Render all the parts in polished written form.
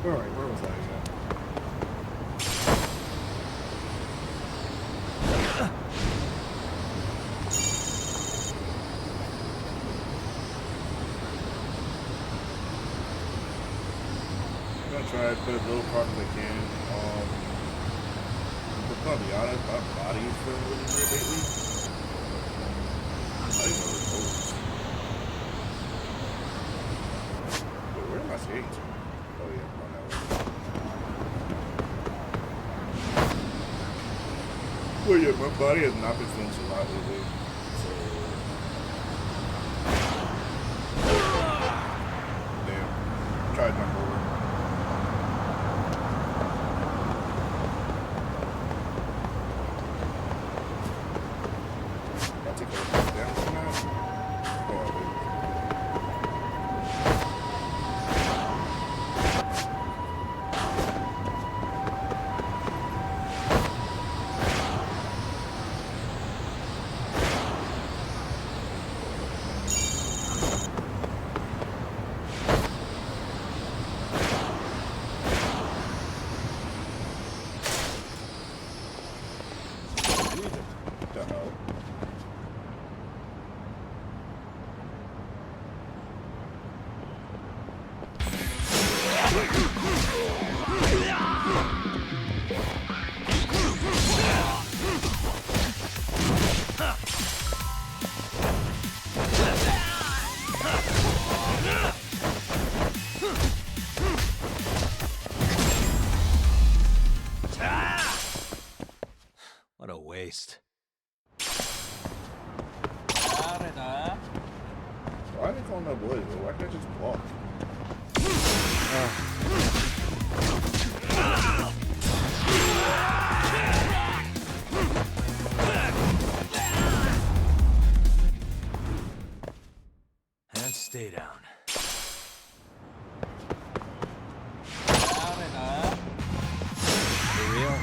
Alright, where was I at? I'm gonna try to put as little progress as I can. But to be honest, my body is feeling really weird lately. I didn't know it was. Wait, where are my skates? Oh yeah, I'm on that way. Well, yeah, my body has not been feeling too hot lately. So, damn. Try to jump over. I'll take a down from that. Oh, wait. What the hell? What a waste. Why are they calling that wood? Why can't I just walk? And stay down. For real?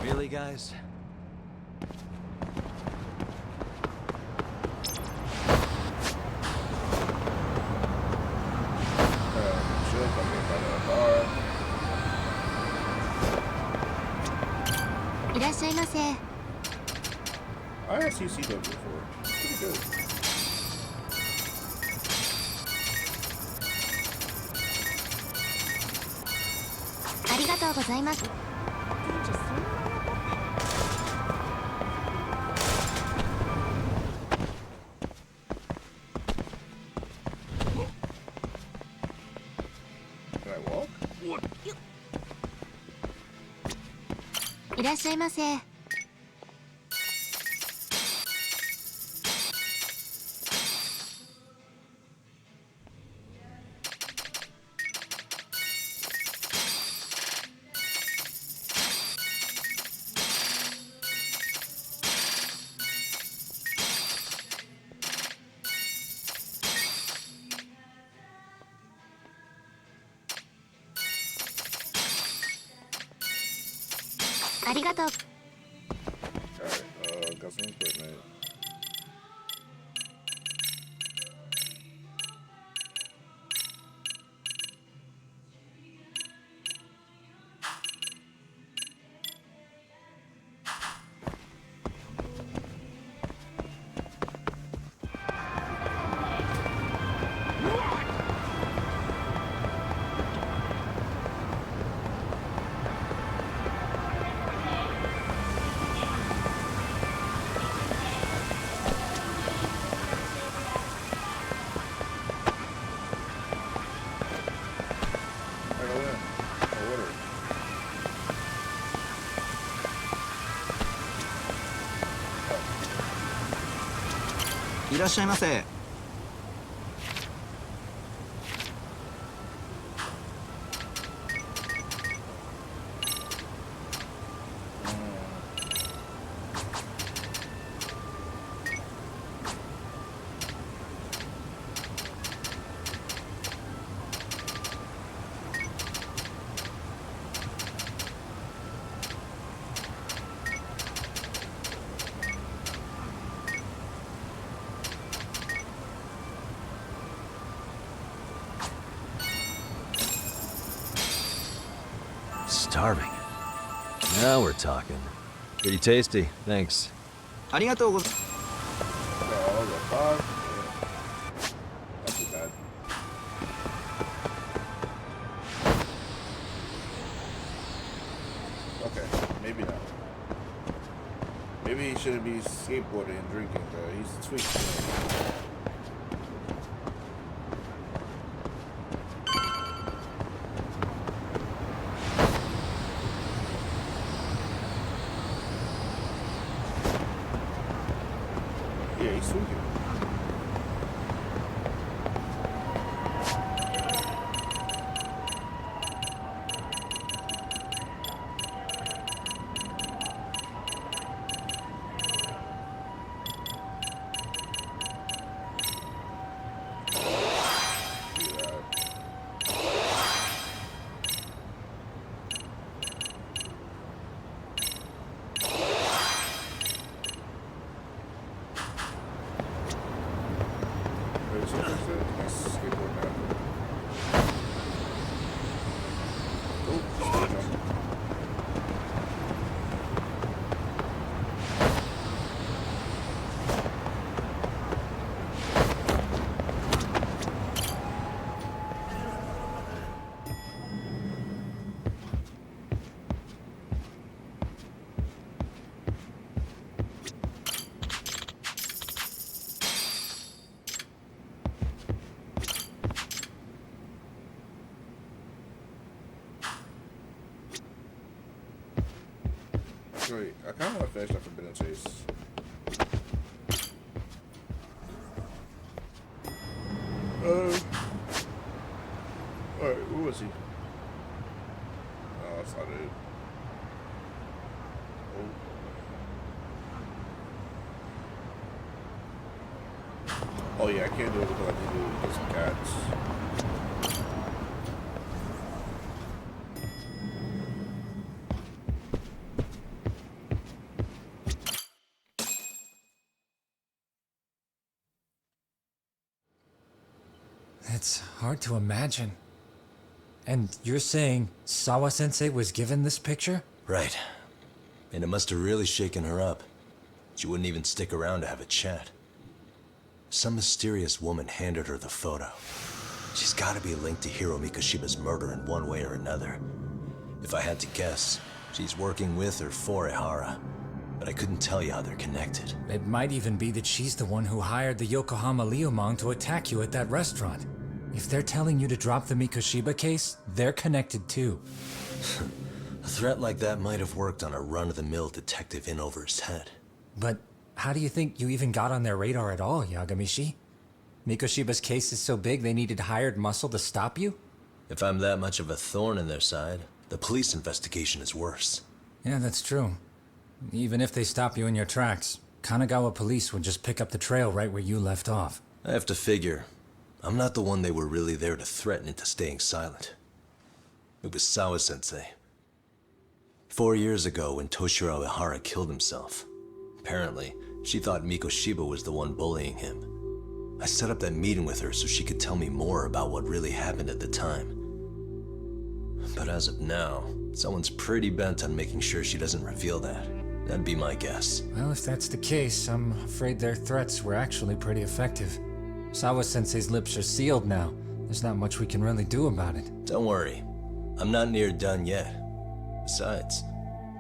Really, guys? Should come in by the bar. いらっしゃいませ。 I have CCW before. Pretty good. ありがとうございます。 Can I walk? いらっしゃいませ。 ありがとう。 Alright, got some equipment. Order. いらっしゃいませ。 Alright, starving. Now we're talking. Pretty tasty, thanks. ありがとうござい Oh, the fuck? Not too bad. Okay, maybe not. Maybe he shouldn't be skateboarding and drinking, though. He's tweaking. Yeah, he's tweaking. Wait, I kind of want to finish that Forbidden Chase. Alright, who was he? Oh, that's not it. Oh yeah, I can't do it because I need to get some cats. It's hard to imagine. And you're saying Sawa-sensei was given this picture? Right. And it must have really shaken her up. She wouldn't even stick around to have a chat. Some mysterious woman handed her the photo. She's gotta be linked to Hiro Mikoshiba's murder in one way or another. If I had to guess, she's working with or for Ehara. But I couldn't tell you how they're connected. It might even be that she's the one who hired the Yokohama Liumang to attack you at that restaurant. If they're telling you to drop the Mikoshiba case, they're connected too. A threat like that might have worked on a run-of-the-mill detective in over his head. But how do you think you even got on their radar at all, Yagamishi? Mikoshiba's case is so big they needed hired muscle to stop you? If I'm that much of a thorn in their side, the police investigation is worse. Yeah, that's true. Even if they stop you in your tracks, Kanagawa police would just pick up the trail right where you left off. I have to figure, I'm not the one they were really there to threaten into staying silent. It was Sawa-sensei. 4 years ago when Toshiro Ehara killed himself, apparently, she thought Mikoshiba was the one bullying him. I set up that meeting with her so she could tell me more about what really happened at the time. But as of now, someone's pretty bent on making sure she doesn't reveal that. That'd be my guess. Well, if that's the case, I'm afraid their threats were actually pretty effective. Sawa-sensei's lips are sealed now. There's not much we can really do about it. Don't worry. I'm not near done yet. Besides,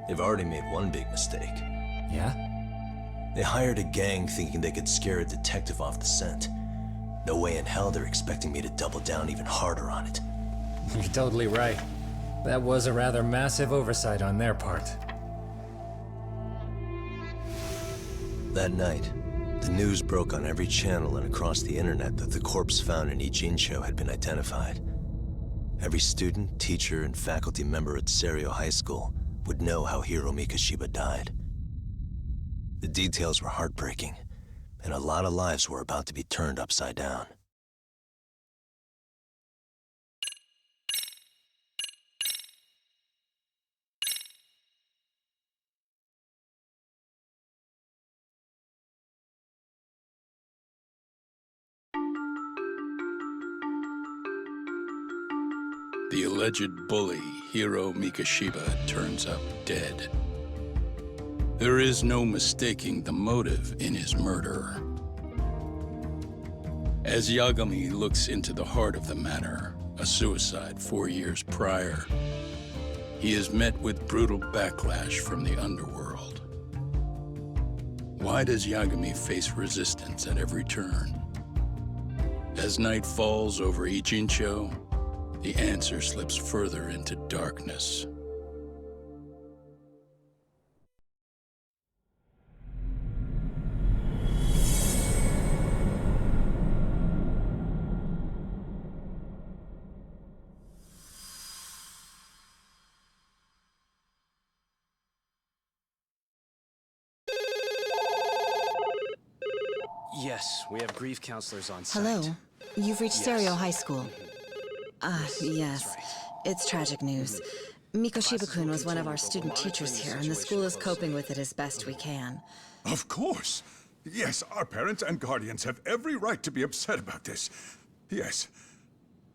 they've already made one big mistake. Yeah? They hired a gang thinking they could scare a detective off the scent. No way in hell they're expecting me to double down even harder on it. You're totally right. That was a rather massive oversight on their part. That night, the news broke on every channel and across the internet that the corpse found in Ijincho had been identified. Every student, teacher, and faculty member at Serio High School would know how Hiro Mikoshiba died. The details were heartbreaking, and a lot of lives were about to be turned upside down. The alleged bully, Hiro Mikoshiba, turns up dead. There is no mistaking the motive in his murder. As Yagami looks into the heart of the matter, a suicide 4 years prior, he is met with brutal backlash from the underworld. Why does Yagami face resistance at every turn? As night falls over Ichincho, the answer slips further into darkness. Yes, we have grief counselors on site. Hello. You've reached Yes. Stereo High School. Yes. That's right. It's tragic news. Mikoshiba-kun was one of our student teachers here, and the school is coping with it as best we can. Of course. Yes, our parents and guardians have every right to be upset about this. Yes.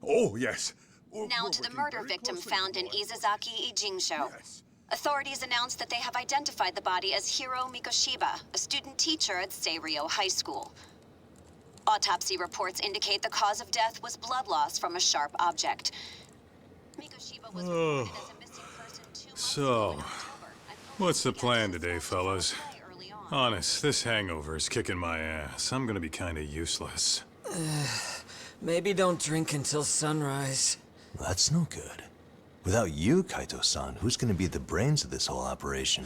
Oh, yes. Now to the murder victim found in Izazaki Ijincho. Yes. Authorities announced that they have identified the body as Hiro Mikoshiba, a student teacher at Seirio High School. Autopsy reports indicate the cause of death was blood loss from a sharp object. Mikoshiba was reported as a missing person 2 months So, ago in October, and what's the police plan began today, to fellas? play early on. Honest, this hangover is kicking my ass. I'm gonna be kinda useless. Maybe don't drink until sunrise. That's no good. Without you, Kaito-san, who's gonna be the brains of this whole operation?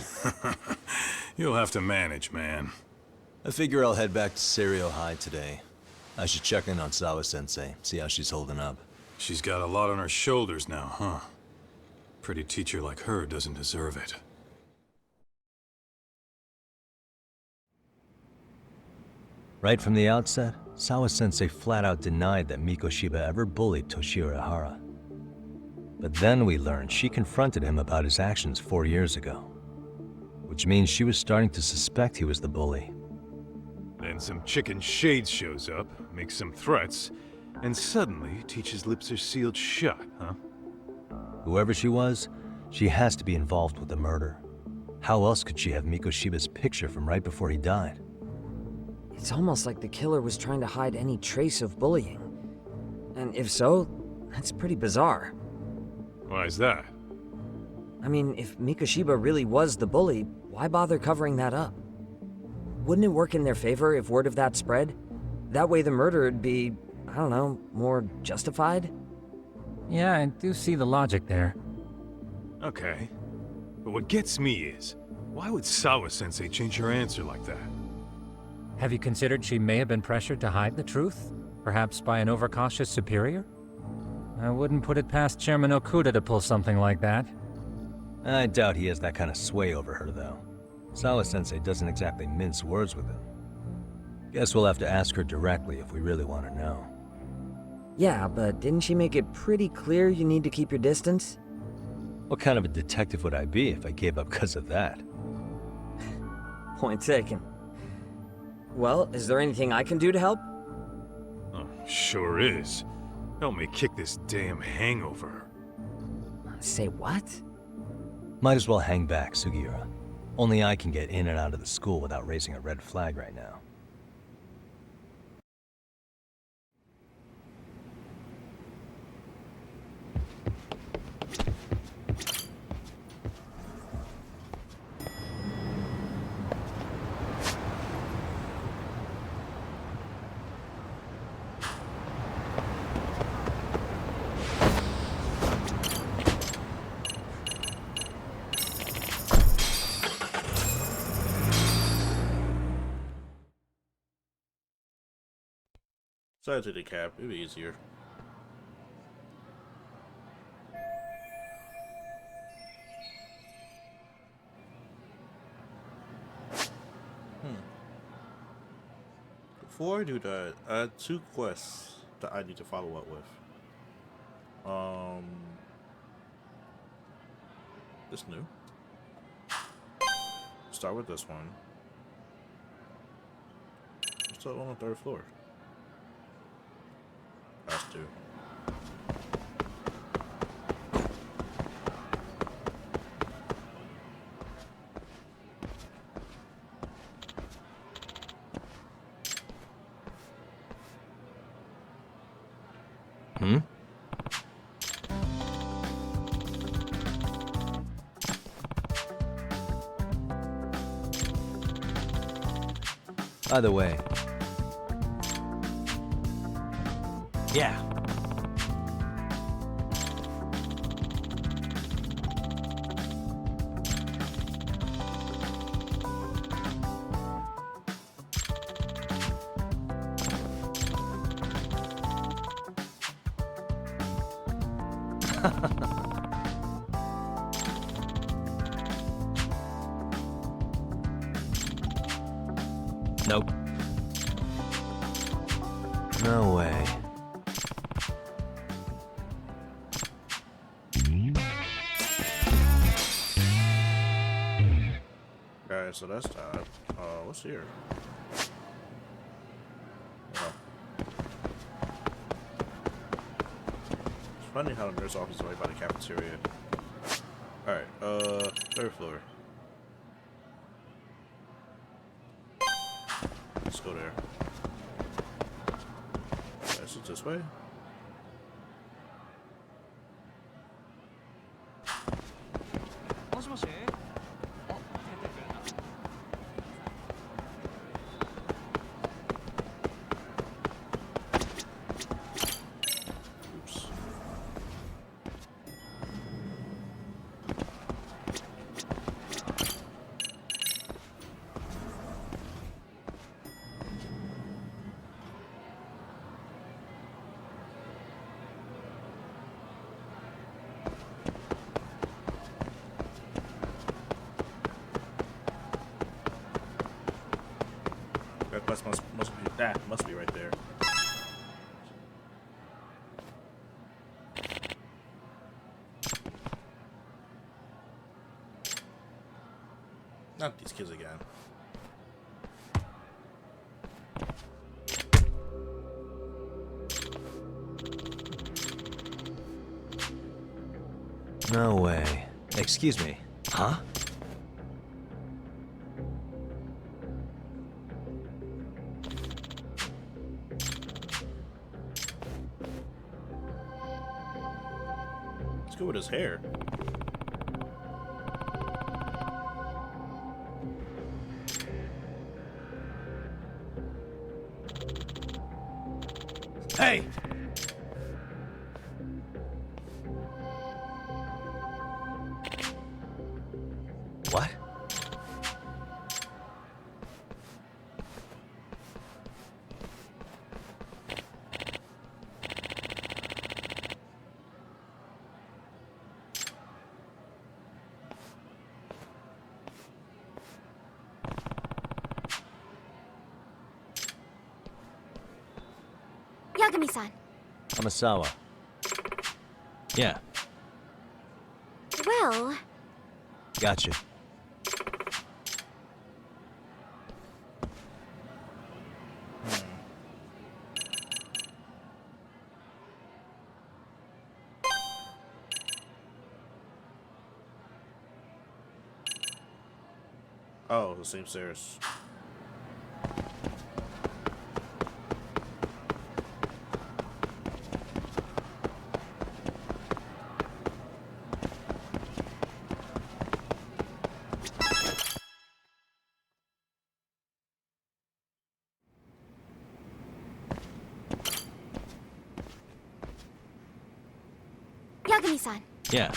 You'll have to manage, man. I figure I'll head back to Seirio High today. I should check in on Sawa-sensei, see how she's holding up. She's got a lot on her shoulders now, huh? Pretty teacher like her doesn't deserve it. Right from the outset, Sawa-sensei flat out denied that Mikoshiba ever bullied Toshiro Ihara. But then we learned she confronted him about his actions 4 years ago. Which means she was starting to suspect he was the bully. Then some chicken shades shows up, makes some threats, and suddenly teacher's lips are sealed shut, huh? Whoever she was, she has to be involved with the murder. How else could she have Mikoshiba's picture from right before he died? It's almost like the killer was trying to hide any trace of bullying. And if so, that's pretty bizarre. Why is that? I mean, if Mikoshiba really was the bully, why bother covering that up? Wouldn't it work in their favor if word of that spread? That way the murder would be, I don't know, more justified? Yeah, I do see the logic there. Okay. But what gets me is, why would Sawa-sensei change her answer like that? Have you considered she may have been pressured to hide the truth? Perhaps by an overcautious superior? I wouldn't put it past Chairman Okuda to pull something like that. I doubt he has that kind of sway over her, though. Sawa-sensei doesn't exactly mince words with him. Guess we'll have to ask her directly if we really want to know. Yeah, but didn't she make it pretty clear you need to keep your distance? What kind of a detective would I be if I gave up because of that? Point taken. Well, is there anything I can do to help? Oh, sure is. Help me kick this damn hangover. Say what? Might as well hang back, Sugiura. Only I can get in and out of the school without raising a red flag right now. So I take the cab. It'd be easier. Before I do that, I had 2 quests that I need to follow up with. This new. Start with this one. What's that on the 3rd floor? Has to. By the way. Yeah. Nope. No way. Alright, so that's that. What's here? Oh. It's funny how the nurse office is right by the cafeteria. Alright, third floor. Let's go there. Is it this way? Oops. That must be right there. Not these kids again. No way. Excuse me. Huh? Let's go with his hair. Hey! What? Yagami-san. Amasawa. Yeah, Well, gotcha. Oh, the same stairs. Yagami-san. Yeah.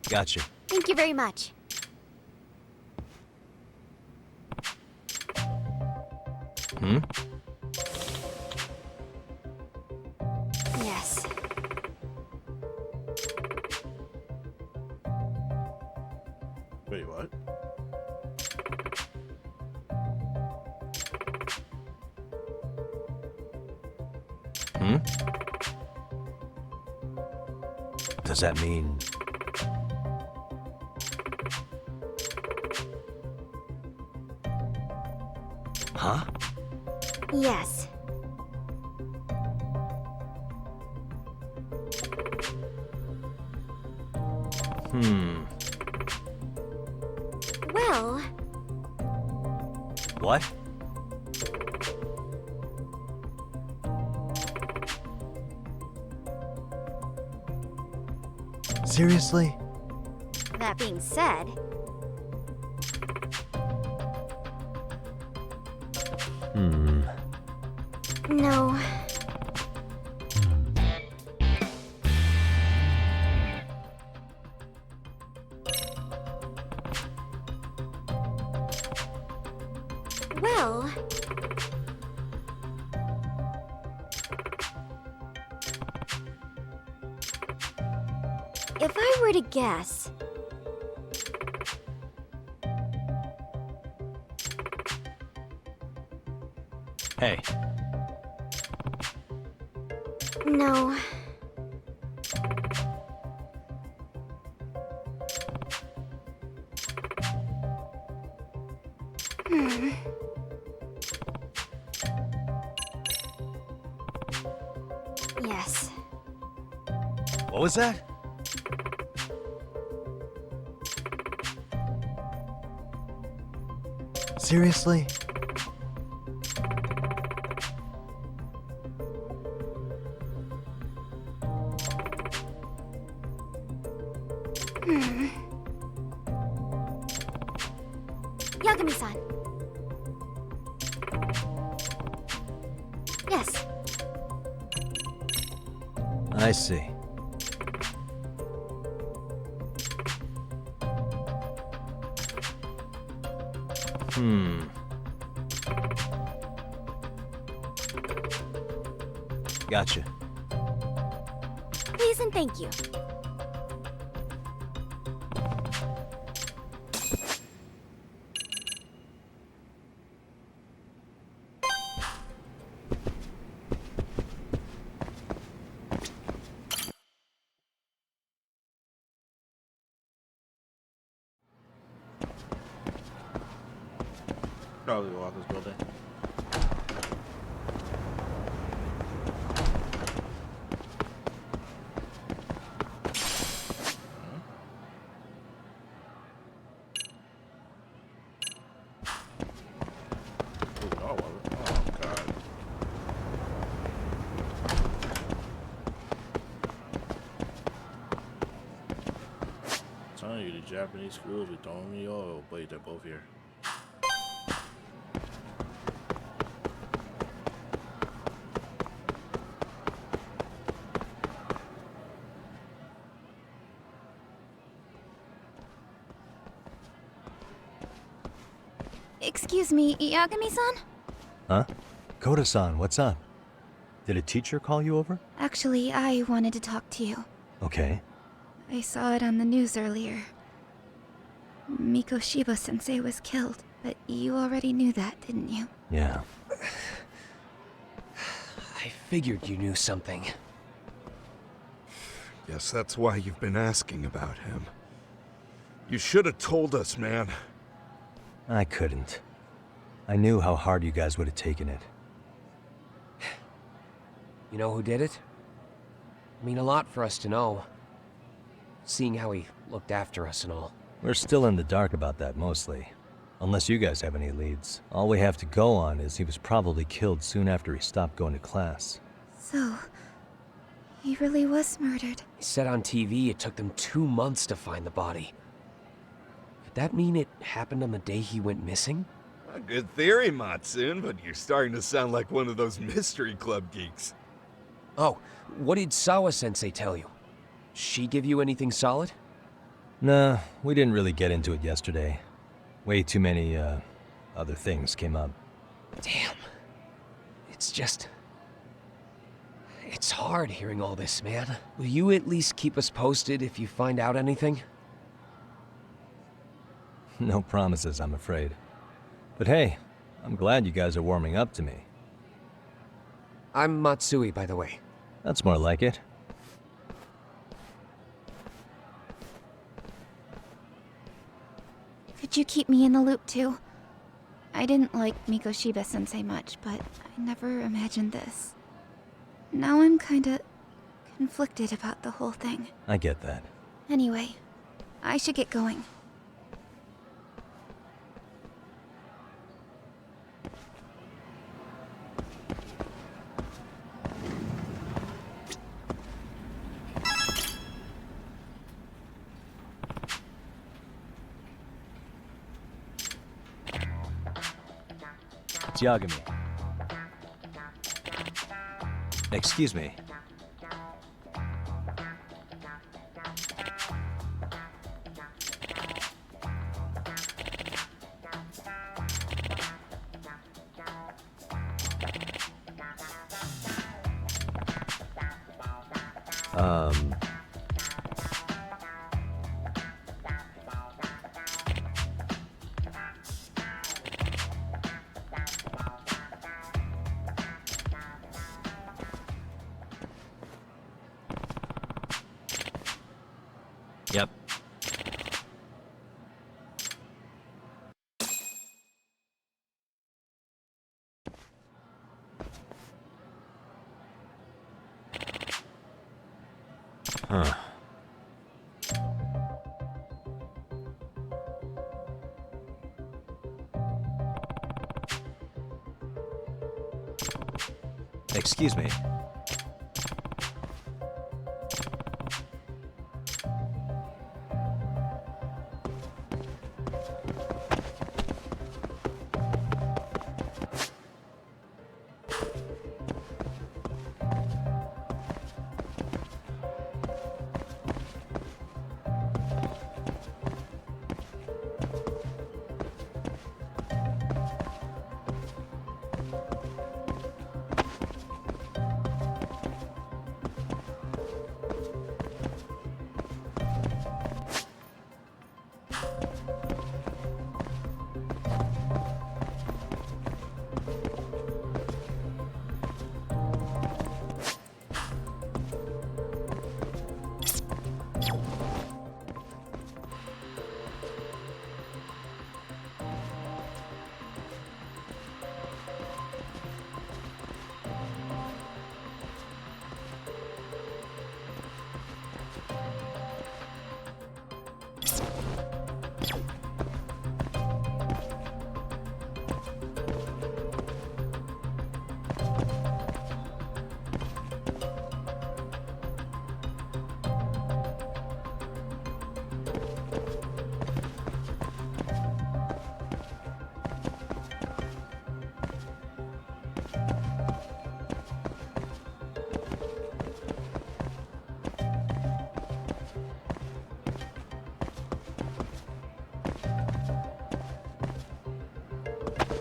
Gotcha. Thank you very much. Hmm? Yes. Wait, what? Hmm? Does that mean... Huh? Yes. Hmm. Well, Well, What? Seriously? that being said, no. Well, if I were to guess, Hey, no. Yes. what was that? Seriously? Yagami-san. Yes. I see. Gotcha. Please and thank you. Probably go out this building. Oh, God. I'm telling you, the Japanese schools with Domi, oh, wait, they're both here. Excuse me, Yagami-san? Huh? Koda-san, what's up? Did a teacher call you over? Actually, I wanted to talk to you. Okay. I saw it on the news earlier. Mikoshiba-sensei was killed, but you already knew that, didn't you? Yeah. I figured you knew something. Guess that's why you've been asking about him. You should have told us, man. I couldn't. I knew how hard you guys would have taken it. You know who did it? I mean, a lot for us to know. Seeing how he looked after us and all. We're still in the dark about that, mostly. Unless you guys have any leads. All we have to go on is he was probably killed soon after he stopped going to class. So, he really was murdered. He said on TV it took them 2 months to find the body. Could that mean it happened on the day he went missing? A good theory, Matsun, but you're starting to sound like one of those mystery club geeks. Oh, what did Sawa-sensei tell you? She give you anything solid? Nah, we didn't really get into it yesterday. Way too many, other things came up. Damn. It's just... It's hard hearing all this, man. Will you at least keep us posted if you find out anything? No promises, I'm afraid. But hey, I'm glad you guys are warming up to me. I'm Matsui, by the way. That's more like it. Could you keep me in the loop too? I didn't like Mikoshiba-sensei much, but I never imagined this. Now I'm kinda conflicted about the whole thing. I get that. Anyway, I should get going. Yagami. Excuse me. Yep. Huh. Excuse me.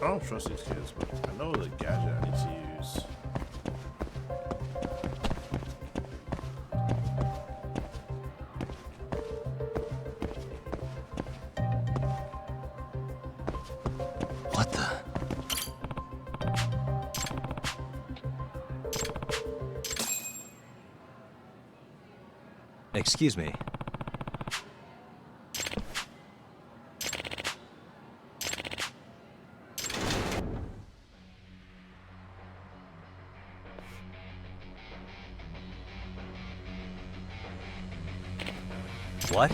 I don't trust these kids, but I know the gadget I need to use. What the? Excuse me. What?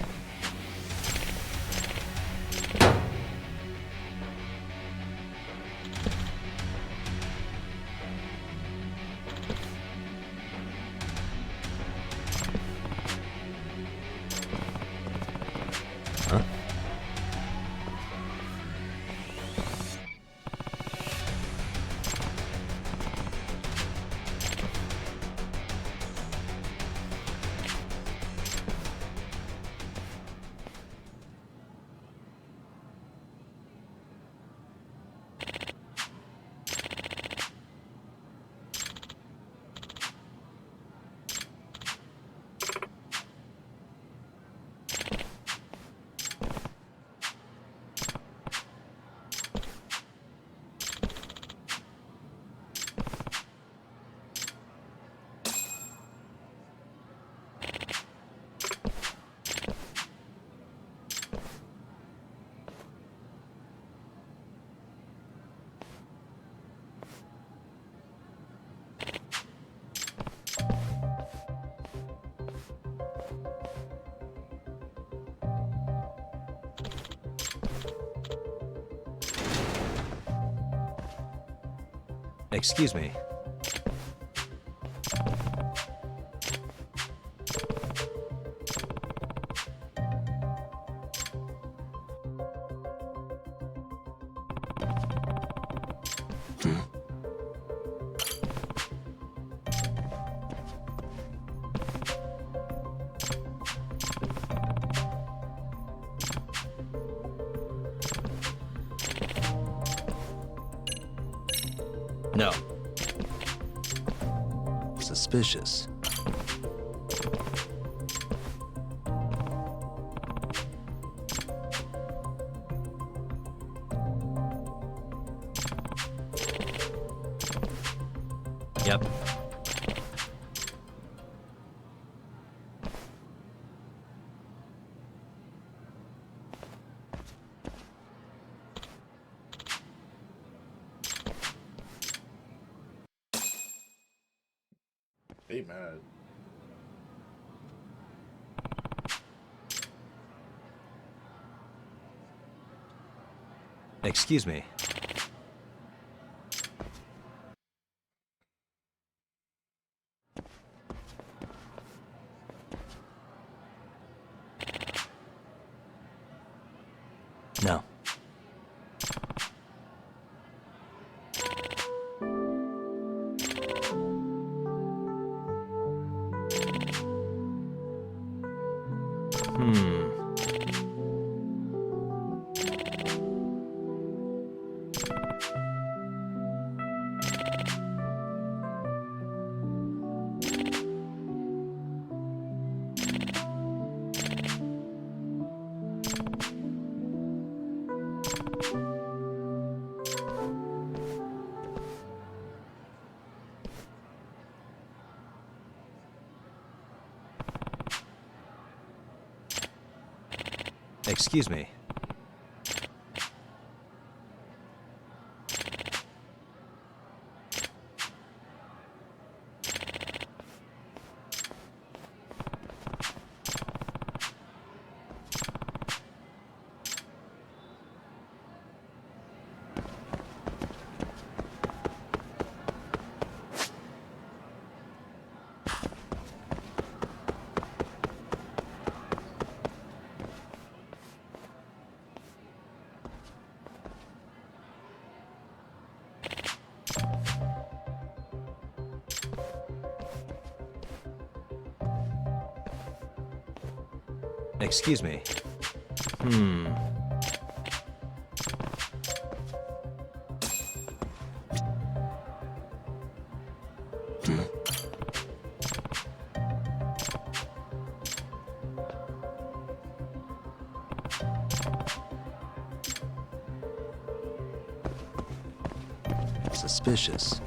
Huh? Excuse me. No. Suspicious. Yep. Hey, man. Excuse me. No. Excuse me. Excuse me. Suspicious.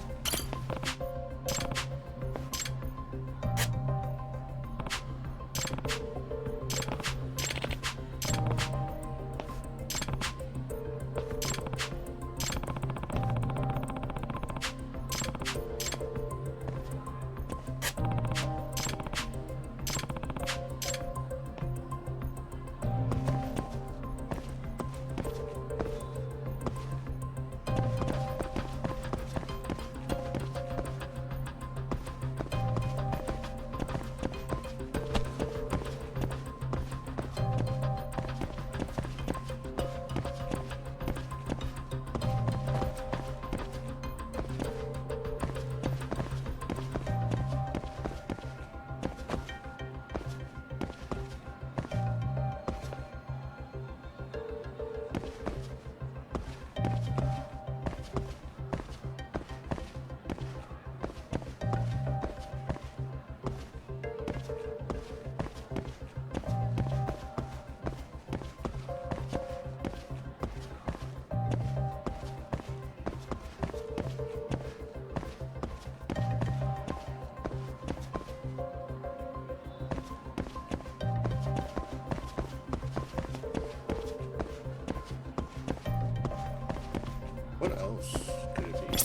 What else could it be?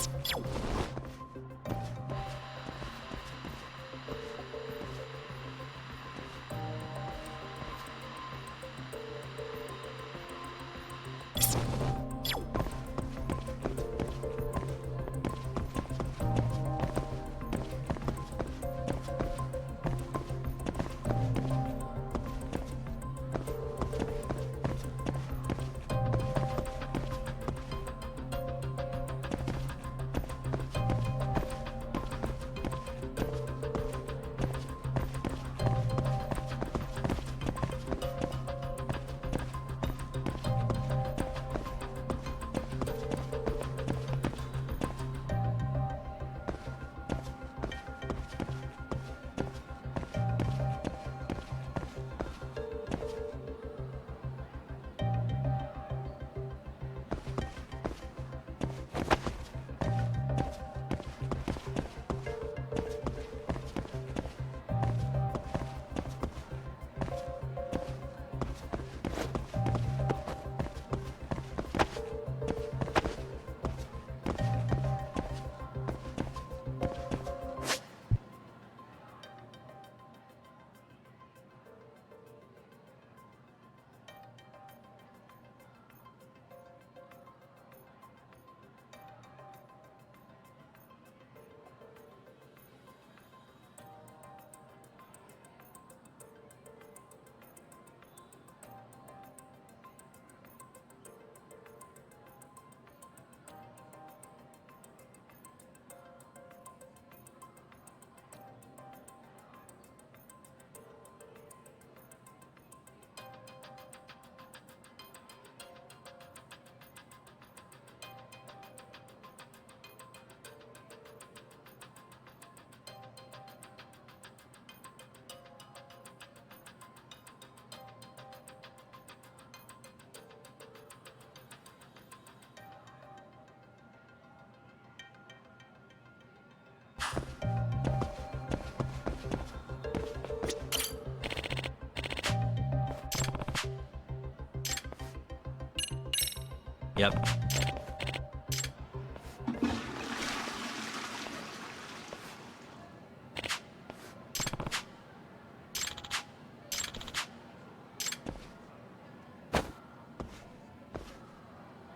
Yep.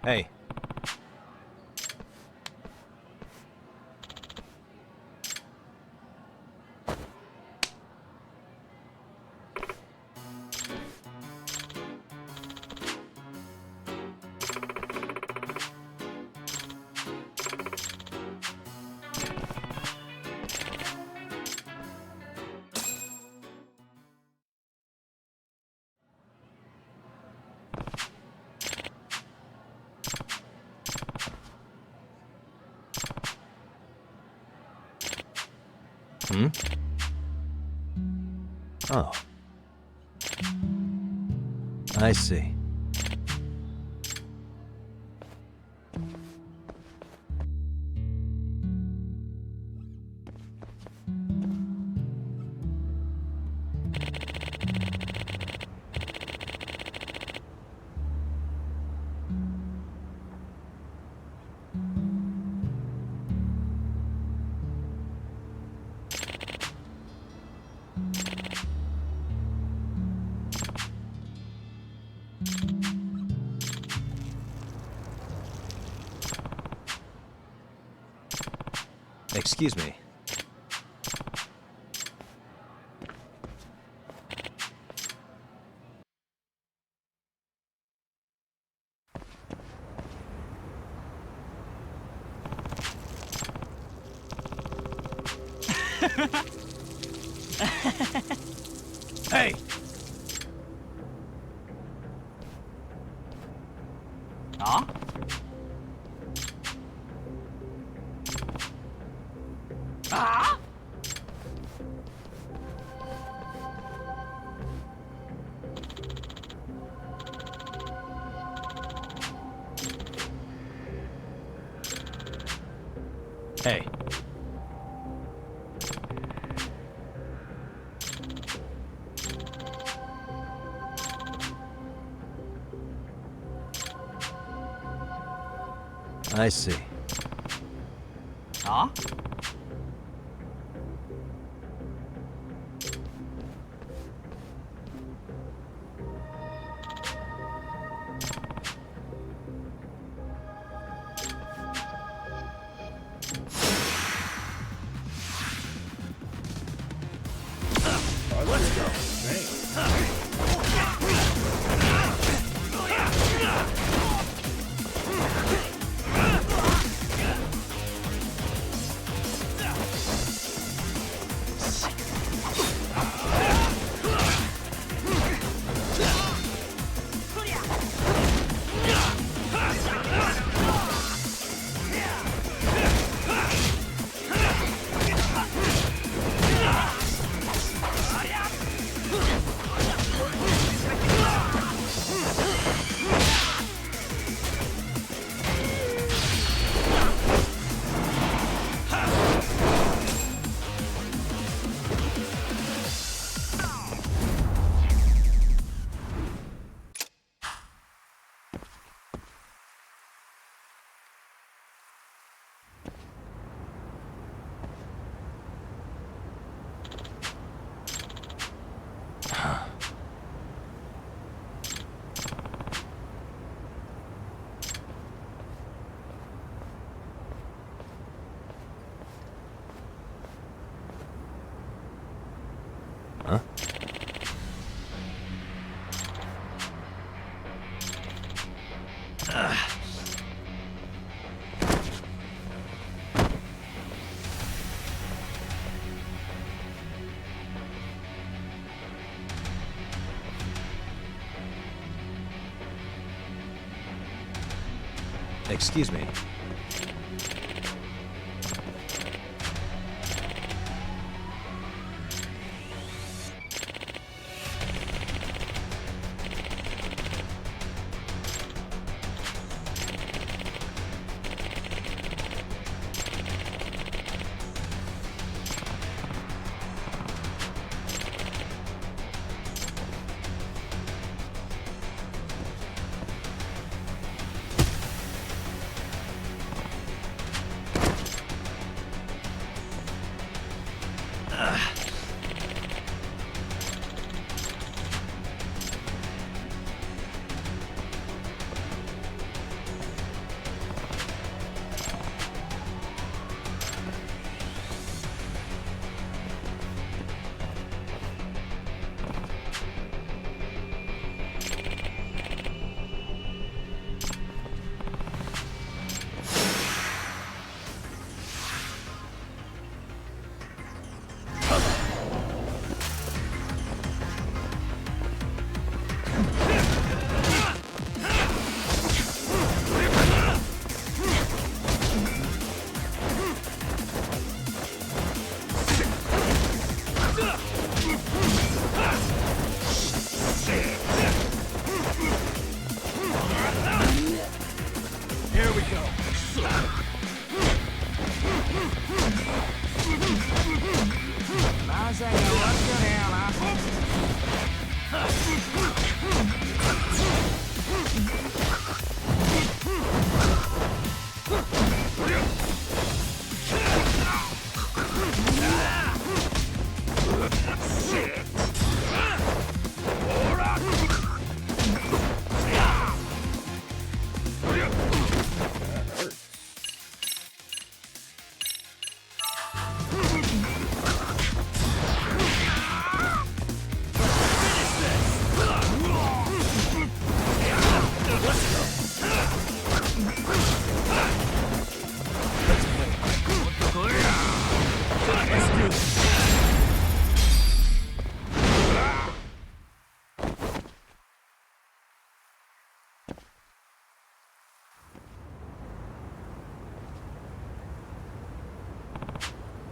Hey. Hmm? Oh. I see. Excuse me. Hey! Huh? Ah! Hey. I see. Huh? Let's go. Dang. Huh? Excuse me. Here we go.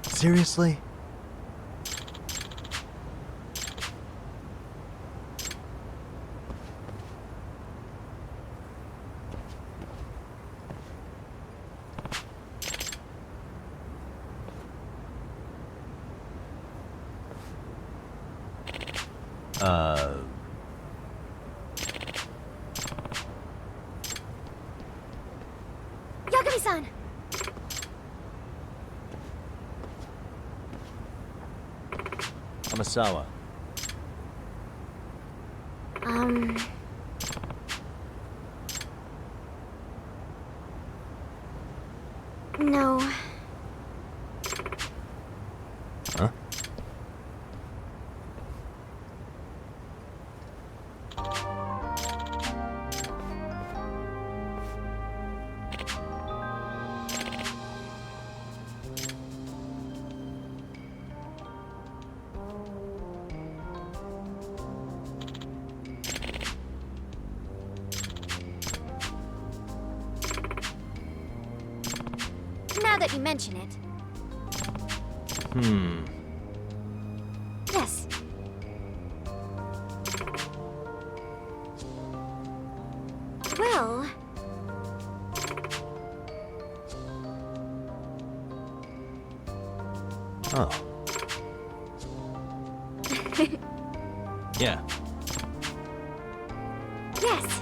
Seriously? Yagami-san! Amasawa. No. Huh? Now that you mention it. Yes. Well... Oh. Yeah. Yes.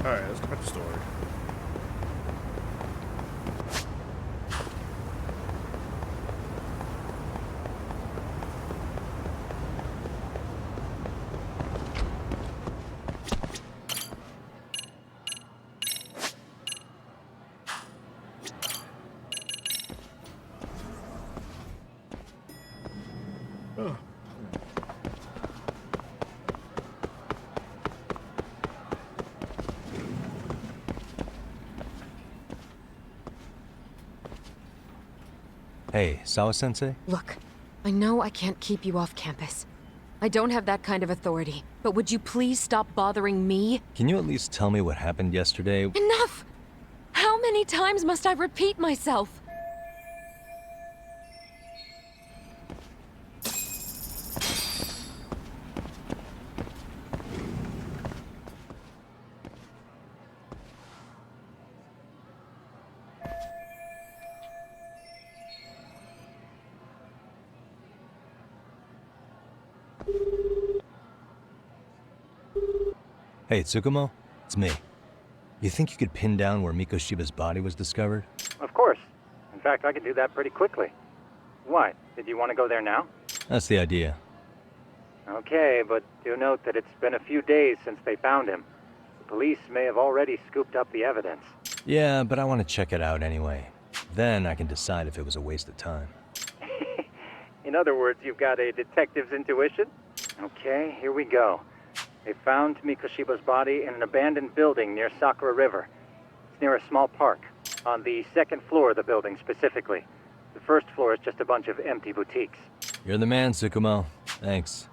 Alright, let's start the story. Oh. Hey, Sawa-sensei? Look, I know I can't keep you off campus. I don't have that kind of authority, but would you please stop bothering me? Can you at least tell me what happened yesterday? Enough! How many times must I repeat myself? Hey, Tsukumo? It's me. You think you could pin down where Mikoshiba's body was discovered? Of course. In fact, I could do that pretty quickly. What? Did you want to go there now? That's the idea. Okay, but do note that it's been a few days since they found him. The police may have already scooped up the evidence. Yeah, but I want to check it out anyway. Then I can decide if it was a waste of time. In other words, you've got a detective's intuition? Okay, here we go. They found Mikoshiba's body in an abandoned building near Sakura River. It's near a small park, on the second floor of the building specifically. The first floor is just a bunch of empty boutiques. You're the man, Tsukumo. Thanks.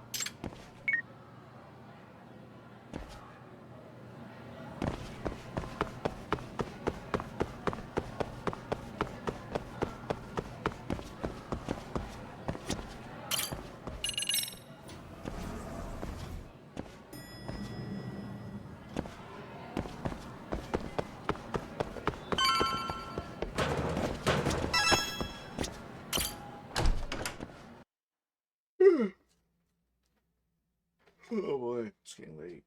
Oh boy, it's getting late.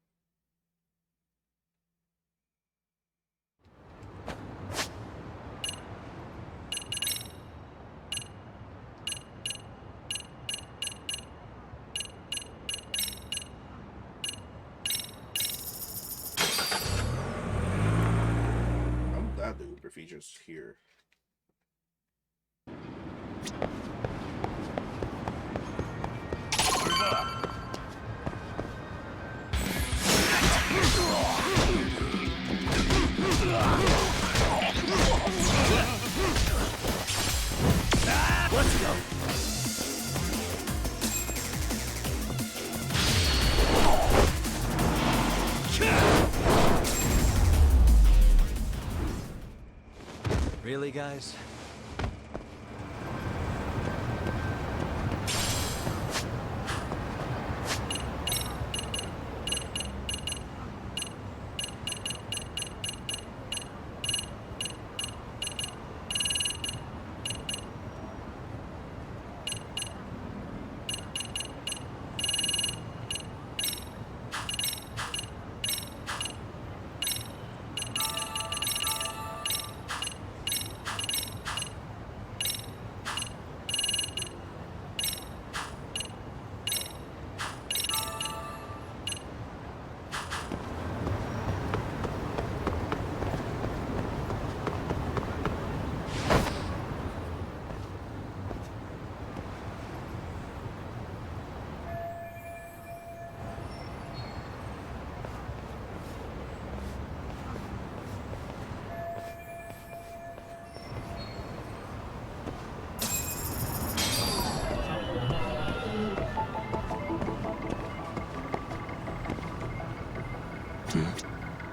I'm glad the Uber feature's here. Let's go. Really, guys?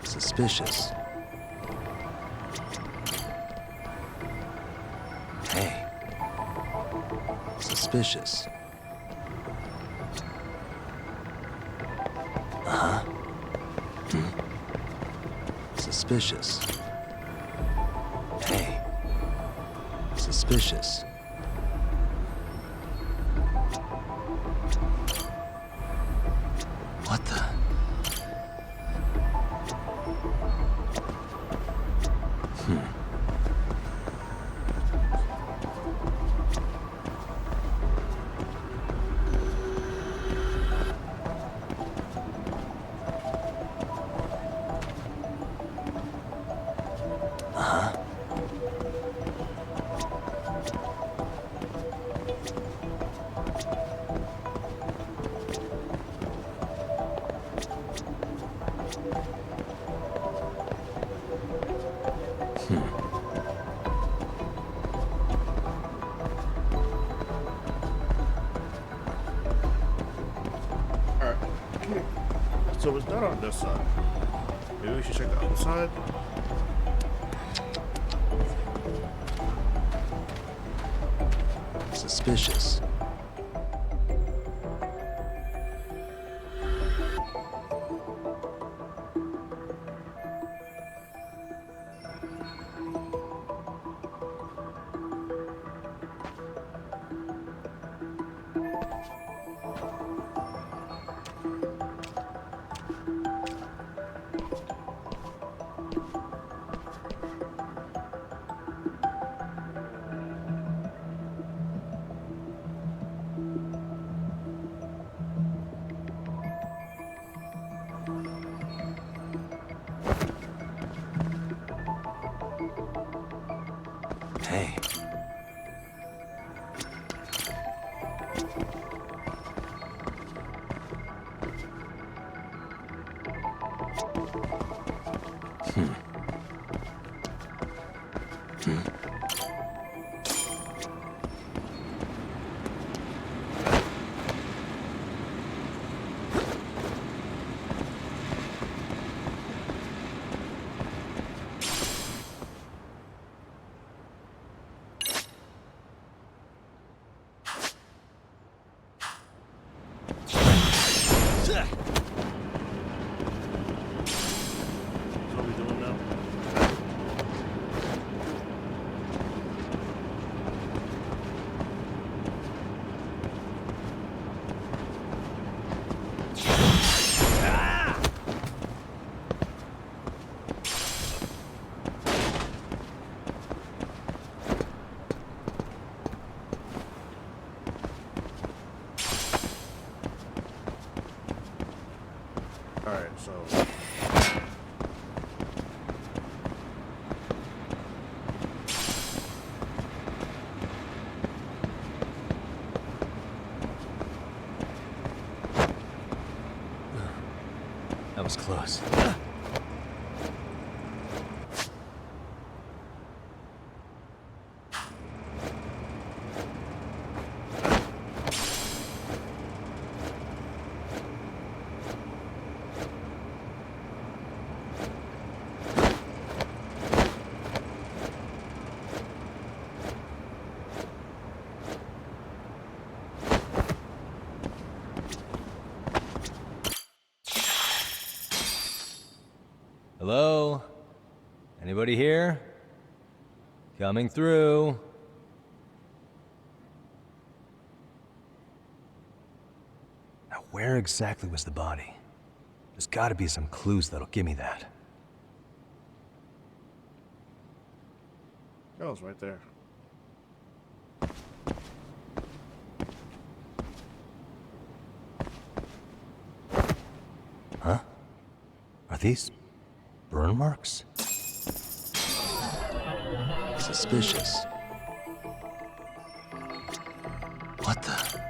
Suspicious. Hey. Suspicious. Uh-huh. Suspicious. Hey. Suspicious. What the? Alright. So it's not on this side. Maybe we should check the other side. Suspicious. Hey. Alright, so... That was close. Hello? Anybody here? Coming through. Now, where exactly was the body? There's gotta be some clues that'll give me that. Oh, it's right there. Huh? Are these burn marks? Suspicious. What the?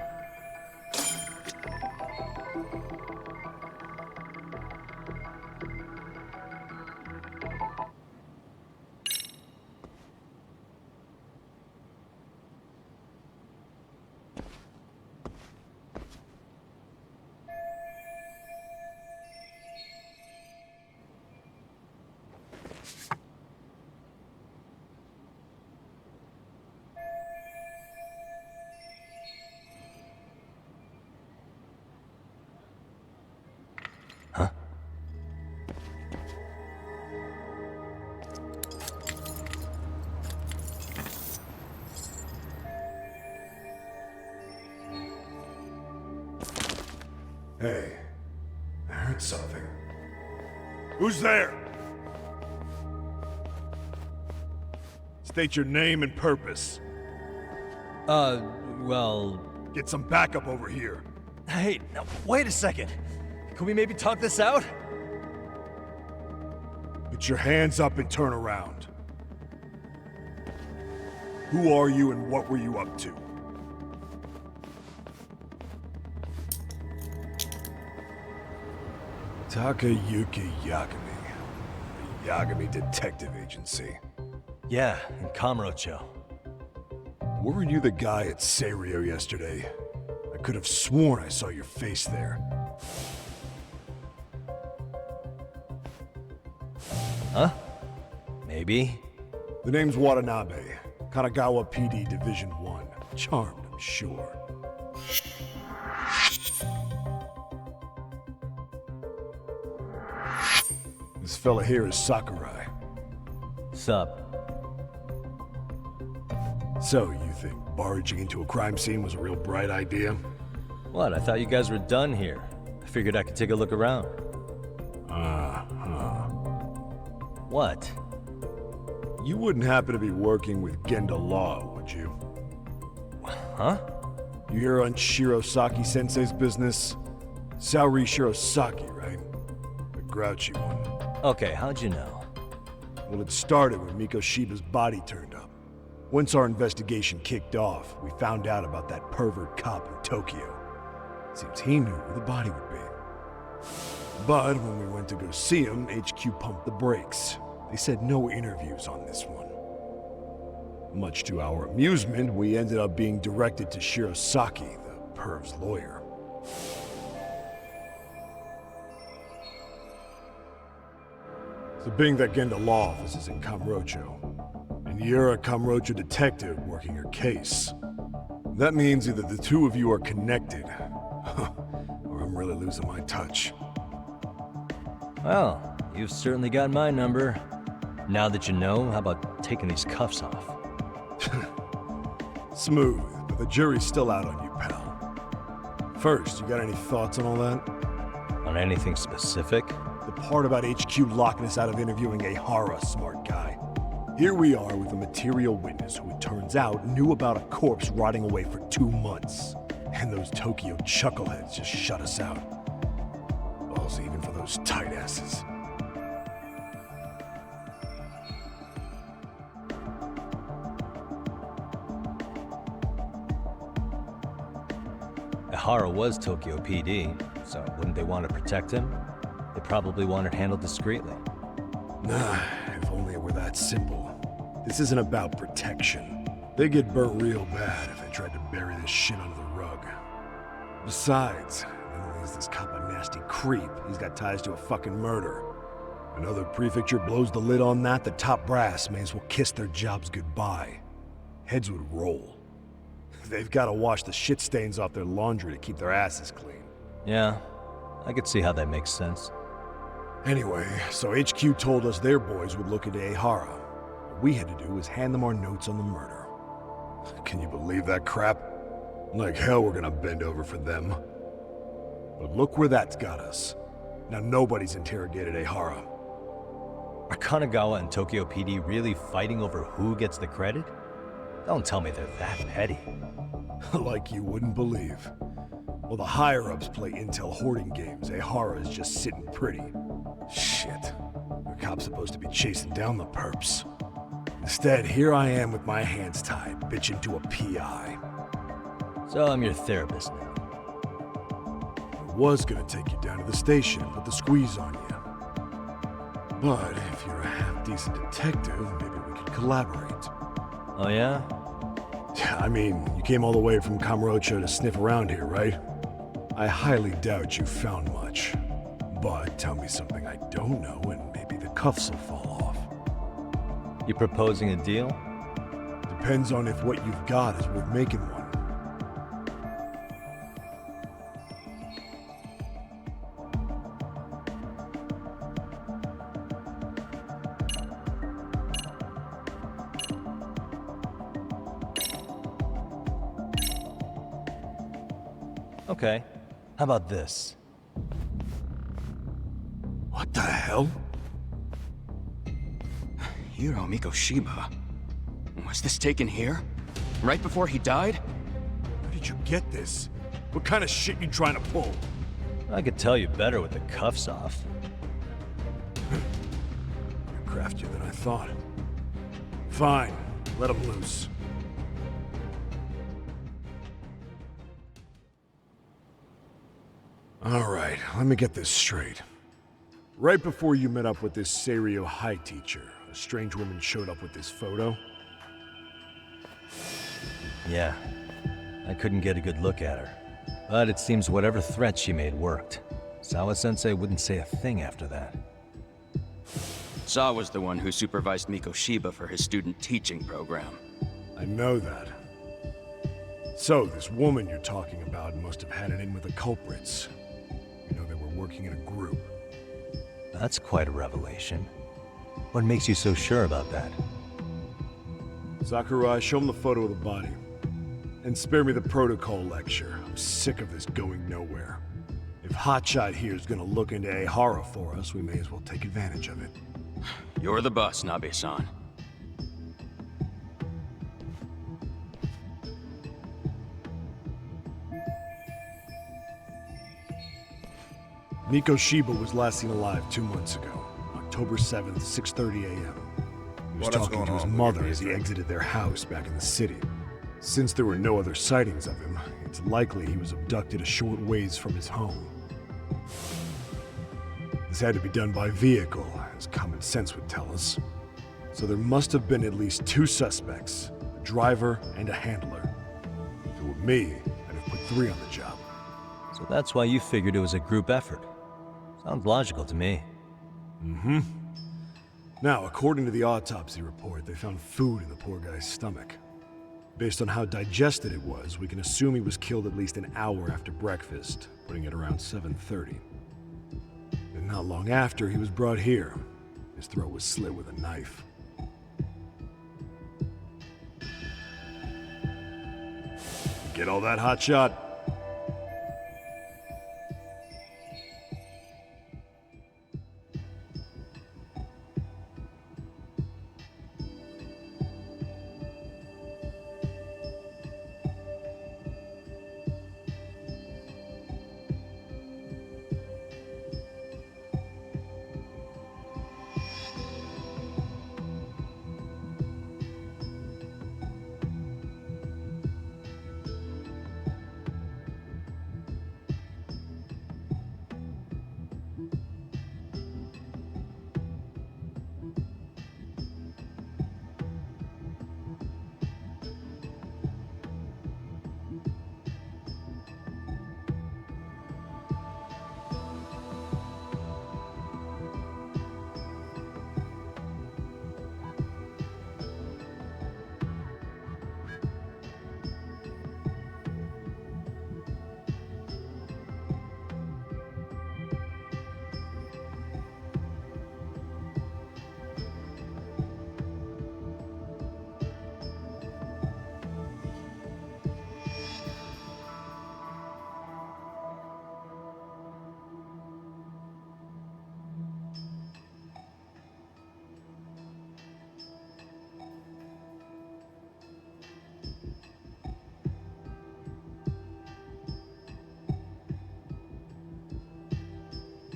Hey, I heard something. Who's there? State your name and purpose. Well... Get some backup over here. Hey, now, wait a second. Can we maybe talk this out? Put your hands up and turn around. Who are you and what were you up to? Takayuki Yagami. The Yagami Detective Agency. Yeah, in Kamurocho. Weren't you the guy at Seirio yesterday? I could have sworn I saw your face there. Huh? Maybe. The name's Watanabe. Kanagawa PD Division 1. Charmed, I'm sure. This fella here is Sakurai. Sup? So, you think barging into a crime scene was a real bright idea? What? I thought you guys were done here. I figured I could take a look around. What? You wouldn't happen to be working with Genda Law, would you? Huh? You hear on Shirosaki-sensei's business? Saori Shirosaki, right? The grouchy one. Okay, how'd you know? Well, it started when Mikoshiba's body turned up. Once our investigation kicked off, we found out about that pervert cop in Tokyo. Seems he knew where the body would be. But when we went to go see him, HQ pumped the brakes. They said no interviews on this one. Much to our amusement, we ended up being directed to Shirosaki, the perv's lawyer. So being that Genda Law office is in Kamurocho, and you're a Kamurocho detective working your case, that means either the two of you are connected, or I'm really losing my touch. Well, you've certainly got my number. Now that you know, how about taking these cuffs off? Smooth, but the jury's still out on you, pal. First, you got any thoughts on all that? On anything specific? The part about HQ locking us out of interviewing a Hara, smart guy. Here we are with a material witness who it turns out knew about a corpse rotting away for 2 months. And those Tokyo chuckleheads just shut us out. balls even for those tight asses. Ihara was Tokyo PD, so wouldn't they want to protect him? They probably want it handled discreetly. Nah, if only it were that simple. This isn't about protection. They get burnt real bad if they tried to bury this shit under the rug. Besides, not only is this cop a nasty creep, he's got ties to a fucking murder. Another prefecture blows the lid on that, the top brass may as well kiss their jobs goodbye. Heads would roll. They've got to wash the shit stains off their laundry to keep their asses clean. Yeah, I could see how that makes sense. Anyway, so HQ told us their boys would look into Ihara. What we had to do was hand them our notes on the murder. Can you believe that crap? Like hell we're gonna bend over for them. But look where that's got us. Now nobody's interrogated Ihara. Are Kanagawa and Tokyo PD really fighting over who gets the credit? Don't tell me they're that petty. Like you wouldn't believe. While the higher-ups play intel hoarding games, Ihara is just sitting pretty. Shit. The cop's supposed to be chasing down the perps. Instead, here I am with my hands tied, bitching to a PI. So I'm your therapist now. I was gonna take you down to the station and put the squeeze on you. But if you're a half-decent detective, maybe we could collaborate. Oh yeah? Yeah, I mean, you came all the way from Kamurocho to sniff around here, right? I highly doubt you found much. But tell me something I don't know and maybe the cuffs will fall off. You proposing a deal? Depends on if what you've got is worth making one. Okay, how about this? What the hell? Hiro Mikoshiba. Was this taken here? Right before he died? Where did you get this? What kind of shit you trying to pull? I could tell you better with the cuffs off. You're craftier than I thought. Fine, let him loose. Alright, let me get this straight. Right before you met up with this Seiryo High teacher, a strange woman showed up with this photo? Yeah, I couldn't get a good look at her. But it seems whatever threat she made worked. Sawa-sensei wouldn't say a thing after that. Saw was the one who supervised Mikoshiba for his student teaching program. I know that. So, this woman you're talking about must have had it in with the culprits. You know, they were working in a group. That's quite a revelation. What makes you so sure about that? Sakurai, show him the photo of the body. And spare me the protocol lecture. I'm sick of this going nowhere. If Hotshot here is gonna look into Ihara for us, we may as well take advantage of it. You're the boss, Nabe-san. Mikoshiba was last seen alive 2 months ago, October 7th, 6:30 a.m. He was What is talking going to his on? mother as he exited their house back in the city. Since there were no other sightings of him, it's likely he was abducted a short ways from his home. This had to be done by vehicle, as common sense would tell us. So there must have been at least 2 suspects, a driver and a handler. If it were me, I'd have put 3 on the job. So that's why you figured it was a group effort. Sounds logical to me. Mm-hmm. Now, according to the autopsy report, they found food in the poor guy's stomach. Based on how digested it was, we can assume he was killed at least an hour after breakfast, putting it around 7:30. And not long after, he was brought here. His throat was slit with a knife. Get all that, Hotshot?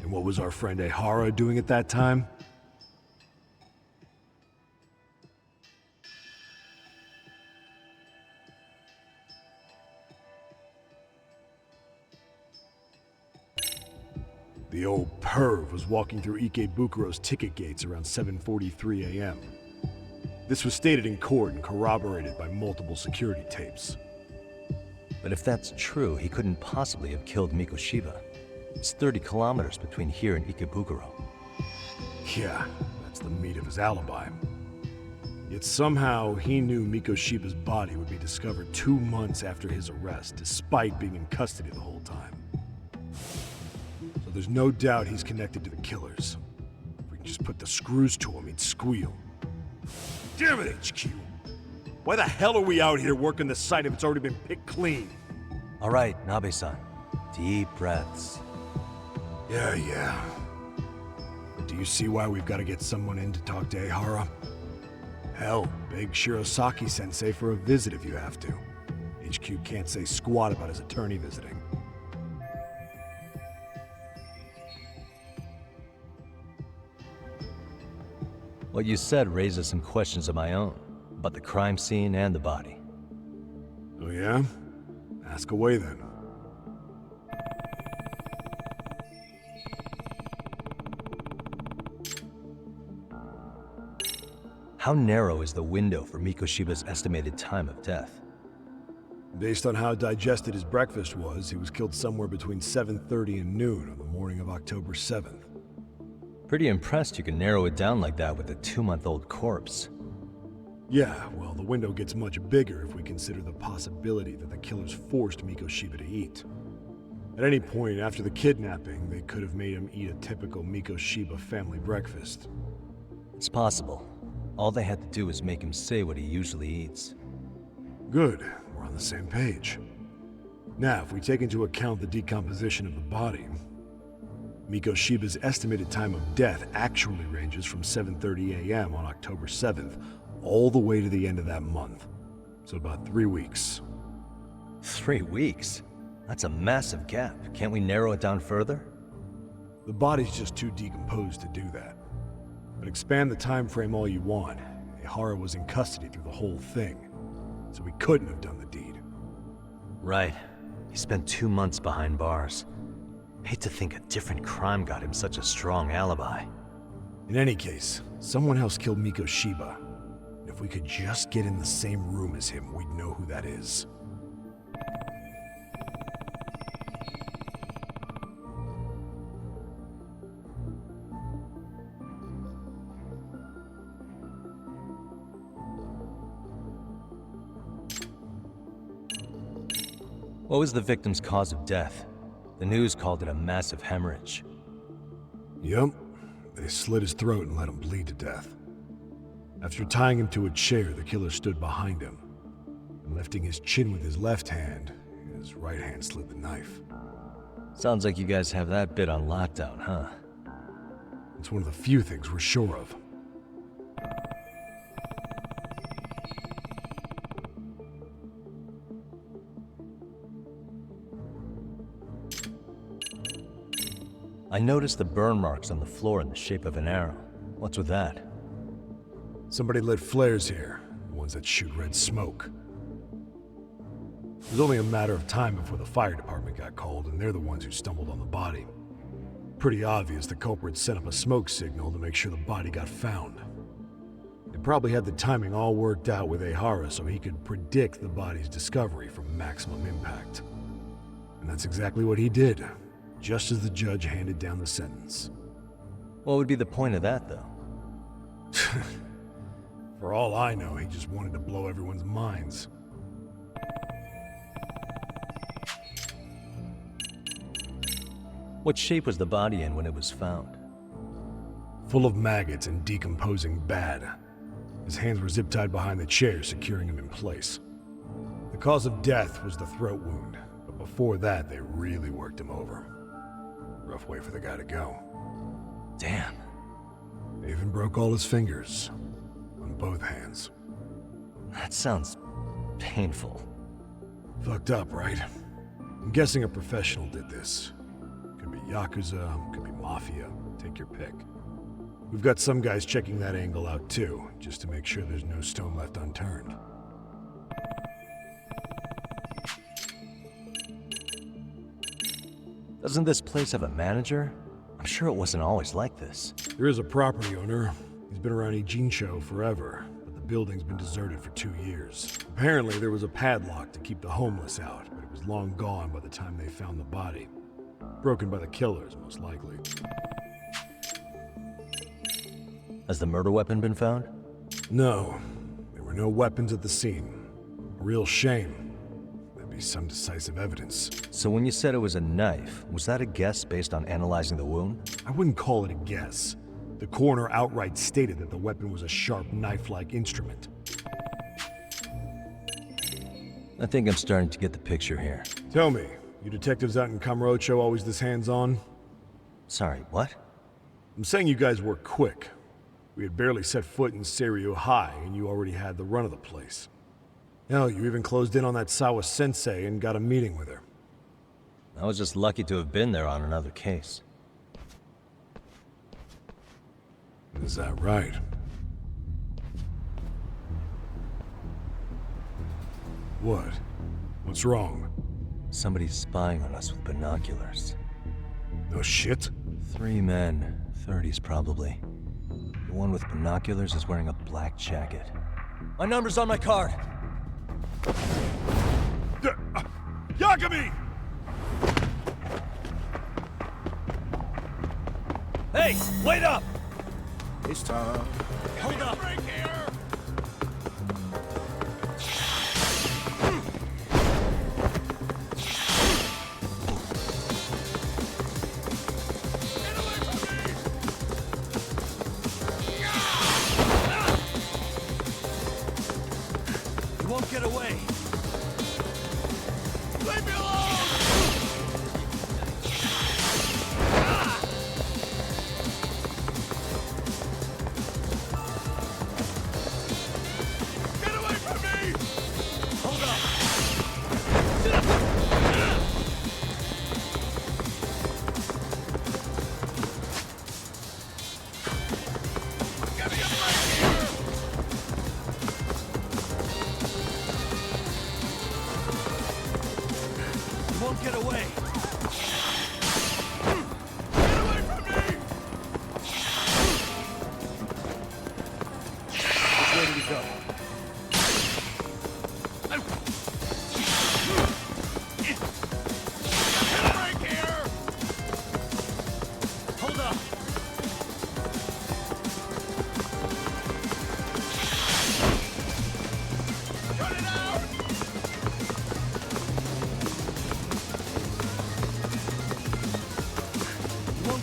And what was our friend Ehara doing at that time? The old perv was walking through Ikebukuro's ticket gates around 7:43 a.m. This was stated in court and corroborated by multiple security tapes. But if that's true, he couldn't possibly have killed Mikoshiba. It's 30 kilometers between here and Ikebukuro. Yeah, that's the meat of his alibi. Yet somehow he knew Mikoshiba's body would be discovered 2 months after his arrest, despite being in custody the whole time. So there's no doubt he's connected to the killers. If we can just put the screws to him, he'd squeal. Damn it, HQ! Why the hell are we out here working the site if it's already been picked clean? All right, Nabe-san. Deep breaths. Yeah. But do you see why we've got to get someone in to talk to Ehara? Hell, beg Shirosaki-sensei for a visit if you have to. HQ can't say squat about his attorney visiting. What you said raises some questions of my own, about the crime scene and the body. Oh yeah? Ask away then. How narrow is the window for Mikoshiba's estimated time of death? Based on how digested his breakfast was, he was killed somewhere between 7:30 and noon on the morning of October 7th. Pretty impressed you can narrow it down like that with a 2-month-old corpse. Yeah, well, the window gets much bigger if we consider the possibility that the killers forced Mikoshiba to eat. At any point after the kidnapping, they could have made him eat a typical Mikoshiba family breakfast. It's possible. All they had to do was make him say what he usually eats. Good, we're on the same page. Now, if we take into account the decomposition of the body, Mikoshiba's estimated time of death actually ranges from 7:30 a.m. on October 7th all the way to the end of that month. So about 3 weeks. 3 weeks? That's a massive gap. Can't we narrow it down further? The body's just too decomposed to do that. But expand the time frame all you want. Ehara was in custody through the whole thing, so he couldn't have done the deed. Right. He spent 2 months behind bars. Hate to think a different crime got him such a strong alibi. In any case, someone else killed Mikoshiba. If we could just get in the same room as him, we'd know who that is. What was the victim's cause of death? The news called it a massive hemorrhage. Yup. They slit his throat and let him bleed to death. After tying him to a chair, the killer stood behind him. And lifting his chin with his left hand, his right hand slid the knife. Sounds like you guys have that bit on lockdown, huh? It's one of the few things we're sure of. I noticed the burn marks on the floor in the shape of an arrow. What's with that? Somebody lit flares here, the ones that shoot red smoke. It was only a matter of time before the fire department got called, and they're the ones who stumbled on the body. Pretty obvious the culprit set up a smoke signal to make sure the body got found. They probably had the timing all worked out with Ehara so he could predict the body's discovery from maximum impact. And that's exactly what he did, just as the judge handed down the sentence. What would be the point of that, though? For all I know, he just wanted to blow everyone's minds. What shape was the body in when it was found? Full of maggots and decomposing bad. His hands were zip-tied behind the chair, securing him in place. The cause of death was the throat wound, but before that, they really worked him over. Rough way for the guy to go. Damn. They even broke all his fingers. On both hands. That sounds painful. Fucked up, right? I'm guessing a professional did this. Could be Yakuza, could be Mafia. Take your pick. We've got some guys checking that angle out too, just to make sure there's no stone left unturned. Doesn't this place have a manager? I'm sure it wasn't always like this. There is a property owner. He's been around Ijincho forever, but the building's been deserted for 2 years. Apparently, there was a padlock to keep the homeless out, but it was long gone by the time they found the body. Broken by the killers, most likely. Has the murder weapon been found? No. There were no weapons at the scene. A real shame. There'd be some decisive evidence. So when you said it was a knife, was that a guess based on analyzing the wound? I wouldn't call it a guess. The coroner outright stated that the weapon was a sharp knife-like instrument. I think I'm starting to get the picture here. Tell me, you detectives out in Kamurocho always this hands-on? Sorry, what? I'm saying you guys work quick. We had barely set foot in Seiryo High, and you already had the run of the place. Hell, you even closed in on that Sawa-sensei and got a meeting with her. I was just lucky to have been there on another case. Is that right? What? What's wrong? Somebody's spying on us with binoculars. No shit? 3 men, 30s probably. The one with binoculars is wearing a black jacket. My number's on my card! Yagami! Hey, wait up! It's time. Hold up! You won't get away! Leave me alone! Won't get away. Get away from me! Which way did he go? Break here! Hold up! Cut it out!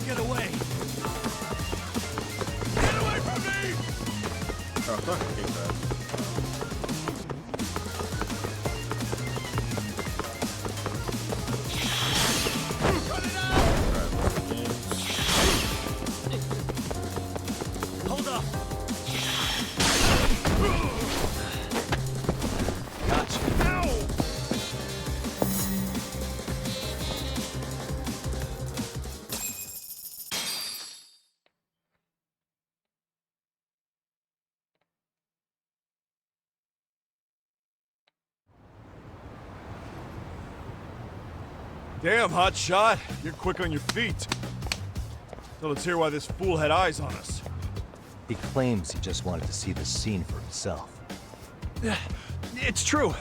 Get away! Get away from me! Oh, I thought I hate that. Cut it out! Hold up! Gotcha. Ow! Damn, hotshot. You're quick on your feet. So let's hear why this fool had eyes on us. He claims he just wanted to see the scene for himself. It's true.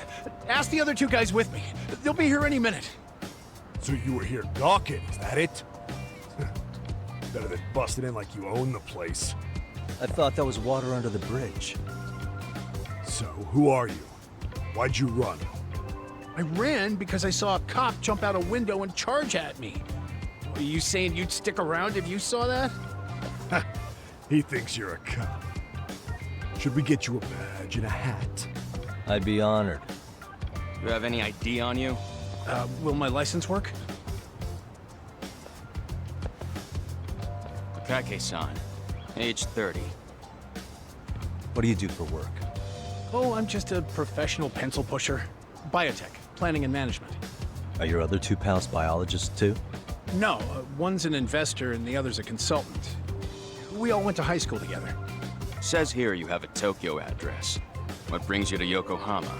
Ask the other 2 guys with me. They'll be here any minute. So you were here gawking, is that it? Better than busting in like you own the place. I thought that was water under the bridge. So, who are you? Why'd you run? I ran because I saw a cop jump out a window and charge at me. Are you saying you'd stick around if you saw that? He thinks you're a cop. Should we get you a badge and a hat? I'd be honored. You have any ID on you? Will my license work? Akake-san, age 30. What do you do for work? Oh, I'm just a professional pencil pusher. Biotech, planning and management. Are your other 2 pals biologists too? No, one's an investor and the other's a consultant. We all went to high school together. Says here you have a Tokyo address. What brings you to Yokohama?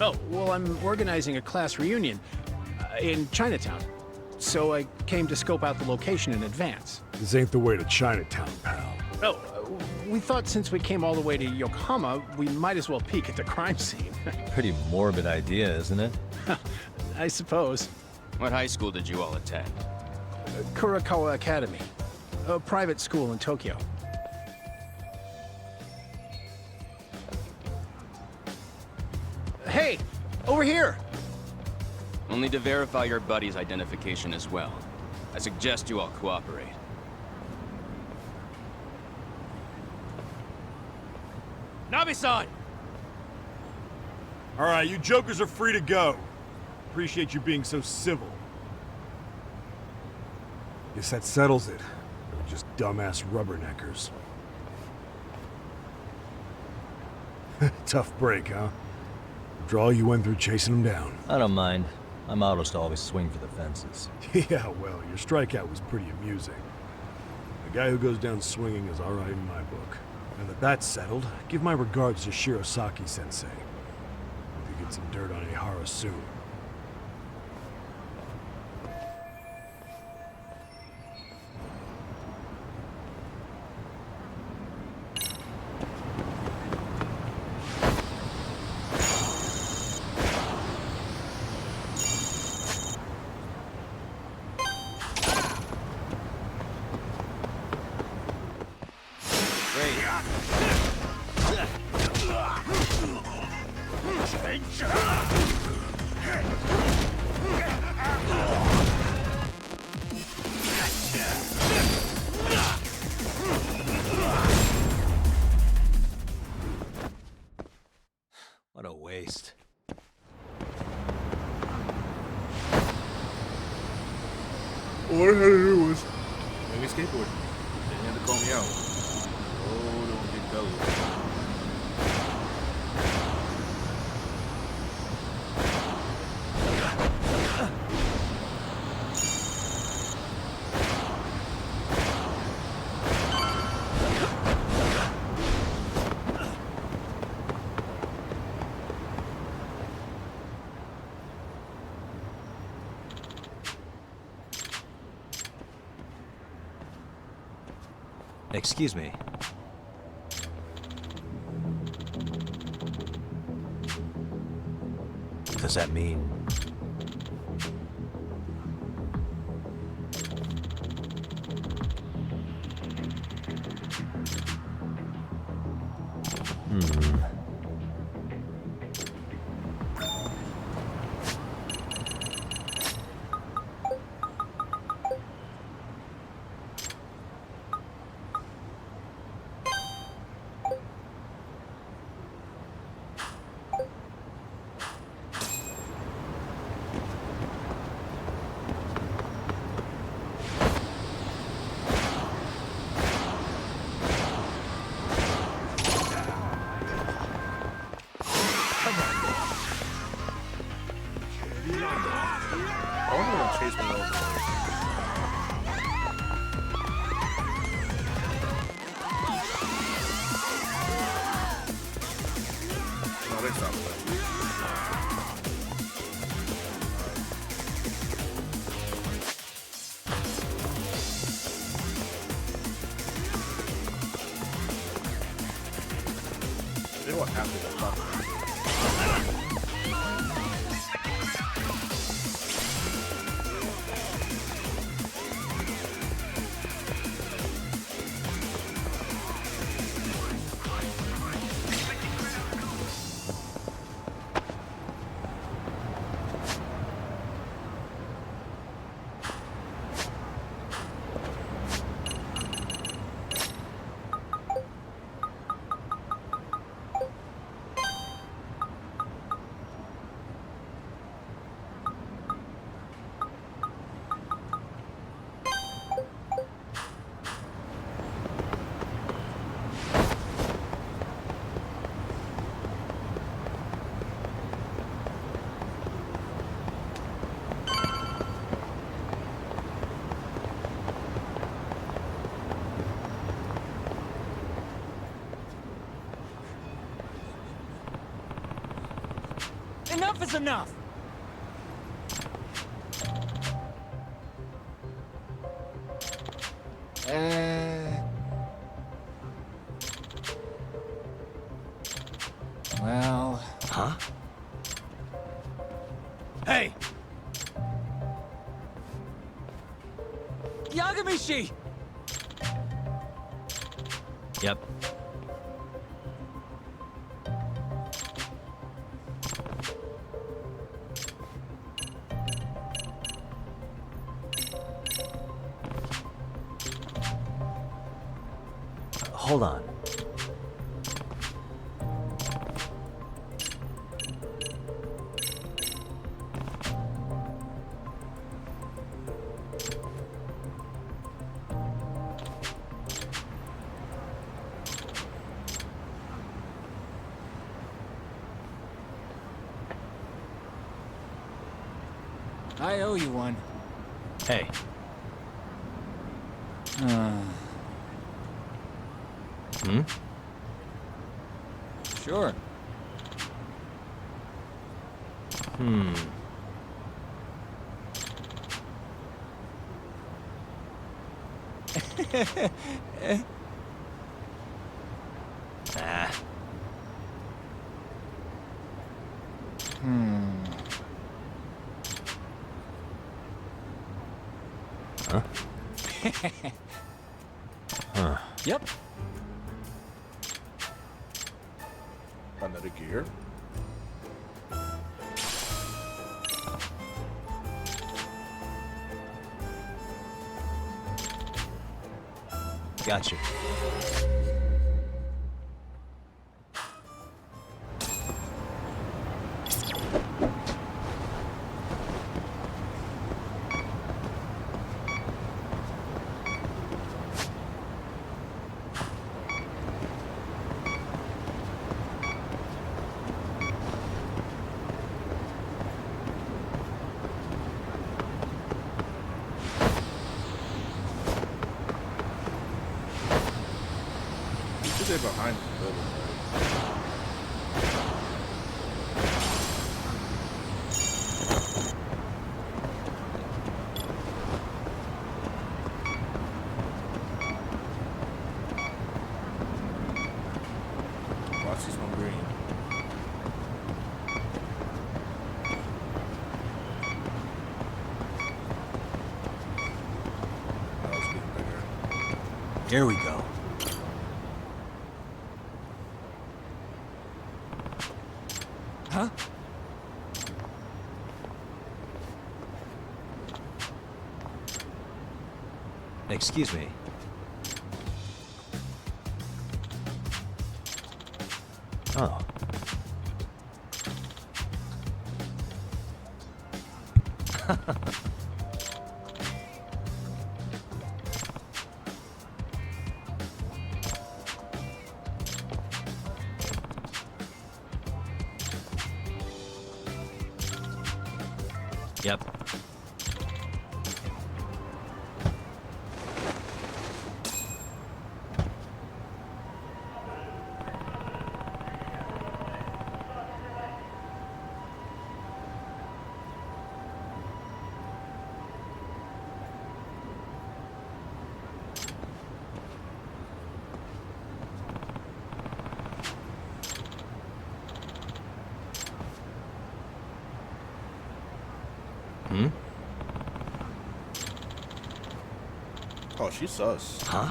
Oh, well, I'm organizing a class reunion in Chinatown. So I came to scope out the location in advance. This ain't the way to Chinatown, pal. Oh, we thought since we came all the way to Yokohama, we might as well peek at the crime scene. Pretty morbid idea, isn't it? I suppose. What high school did you all attend? Kurakawa Academy, a private school in Tokyo. Hey, over here! Only to verify your buddy's identification as well. I suggest you all cooperate. Nabe-san! All right, you jokers are free to go. Appreciate you being so civil. Guess that settles it. We're just dumbass rubberneckers. Tough break, huh? After all you went through chasing them down. I don't mind. My motto's to always swing for the fences. Yeah, well, your strikeout was pretty amusing. The guy who goes down swinging is alright in my book. Now that that's settled, give my regards to Shirosaki-sensei. Hope you get some dirt on Ihara soon. What a waste. All I had to do was make me skateboard. They had to call me out. Oh, don't get gullible. Excuse me. Does that mean... Chase me over. No, they stopped that. They don't have to go fuck. Enough is enough! Well... Huh? Hey! Yagamishi! Yep. Hold on. I owe you one. Hey. Hmm? Sure. Hmm. Ah. Huh? Huh. Yep. Another gear. Gotcha. Is it behind the building, right? Watch this one green. Oh, it's getting bigger. Here we go. Huh? Excuse me. Oh. Yep. Hmm? Oh, she's sus. Huh?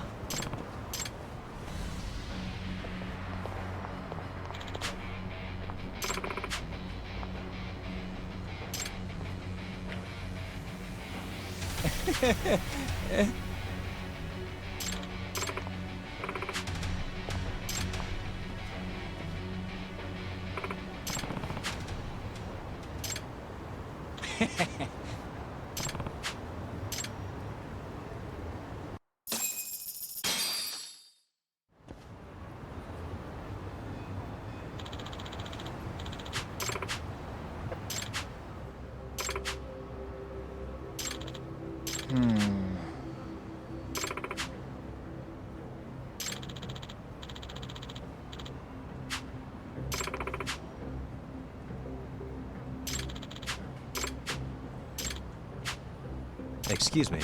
Excuse me.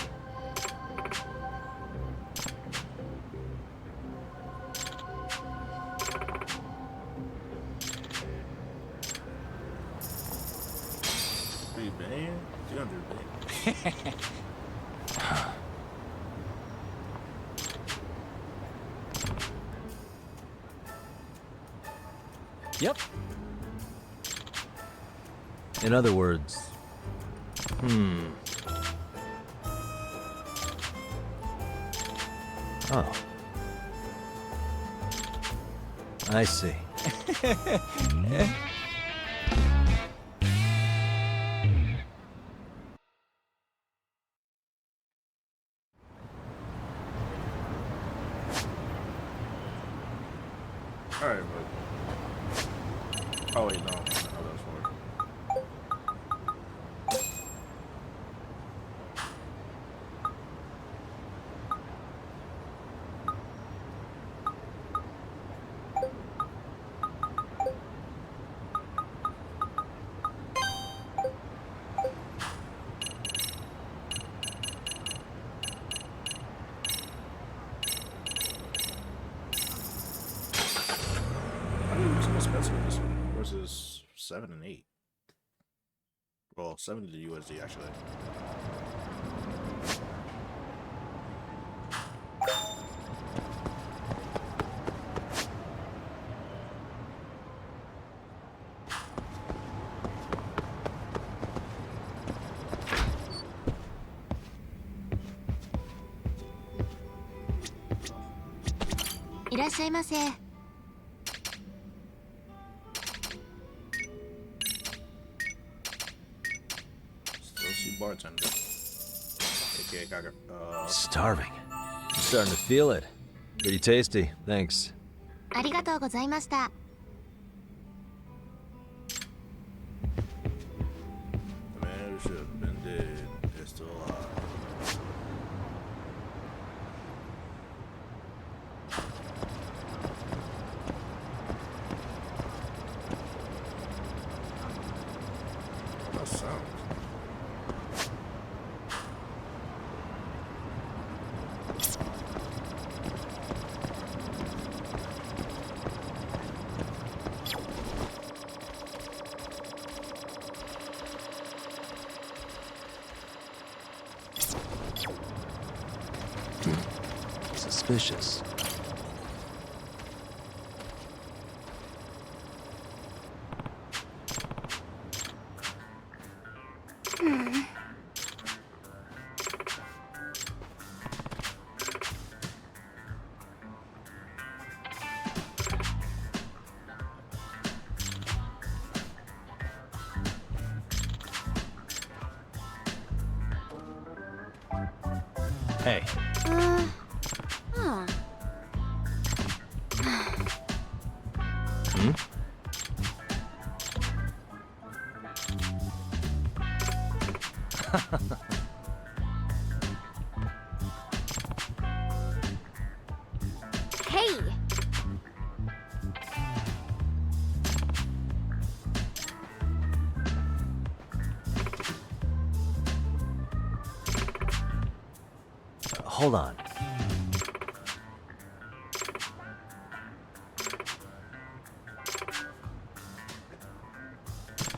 Hey, man. Get under there. Yep. In other words, Oh. I see. Alright, but... Oh, wait, no. That's not how that's for. I think it was more expensive in this one versus 7 and 8. Well, 7 to the USD actually. Still see bartender. AKA Gaga. Starving. I'm starting to feel it. Pretty tasty, thanks. ありがとうございました。 The man who should have been dead is still alive. That sounds. Suspicious. Hey. Huh. Hmm? Hey! Hold on.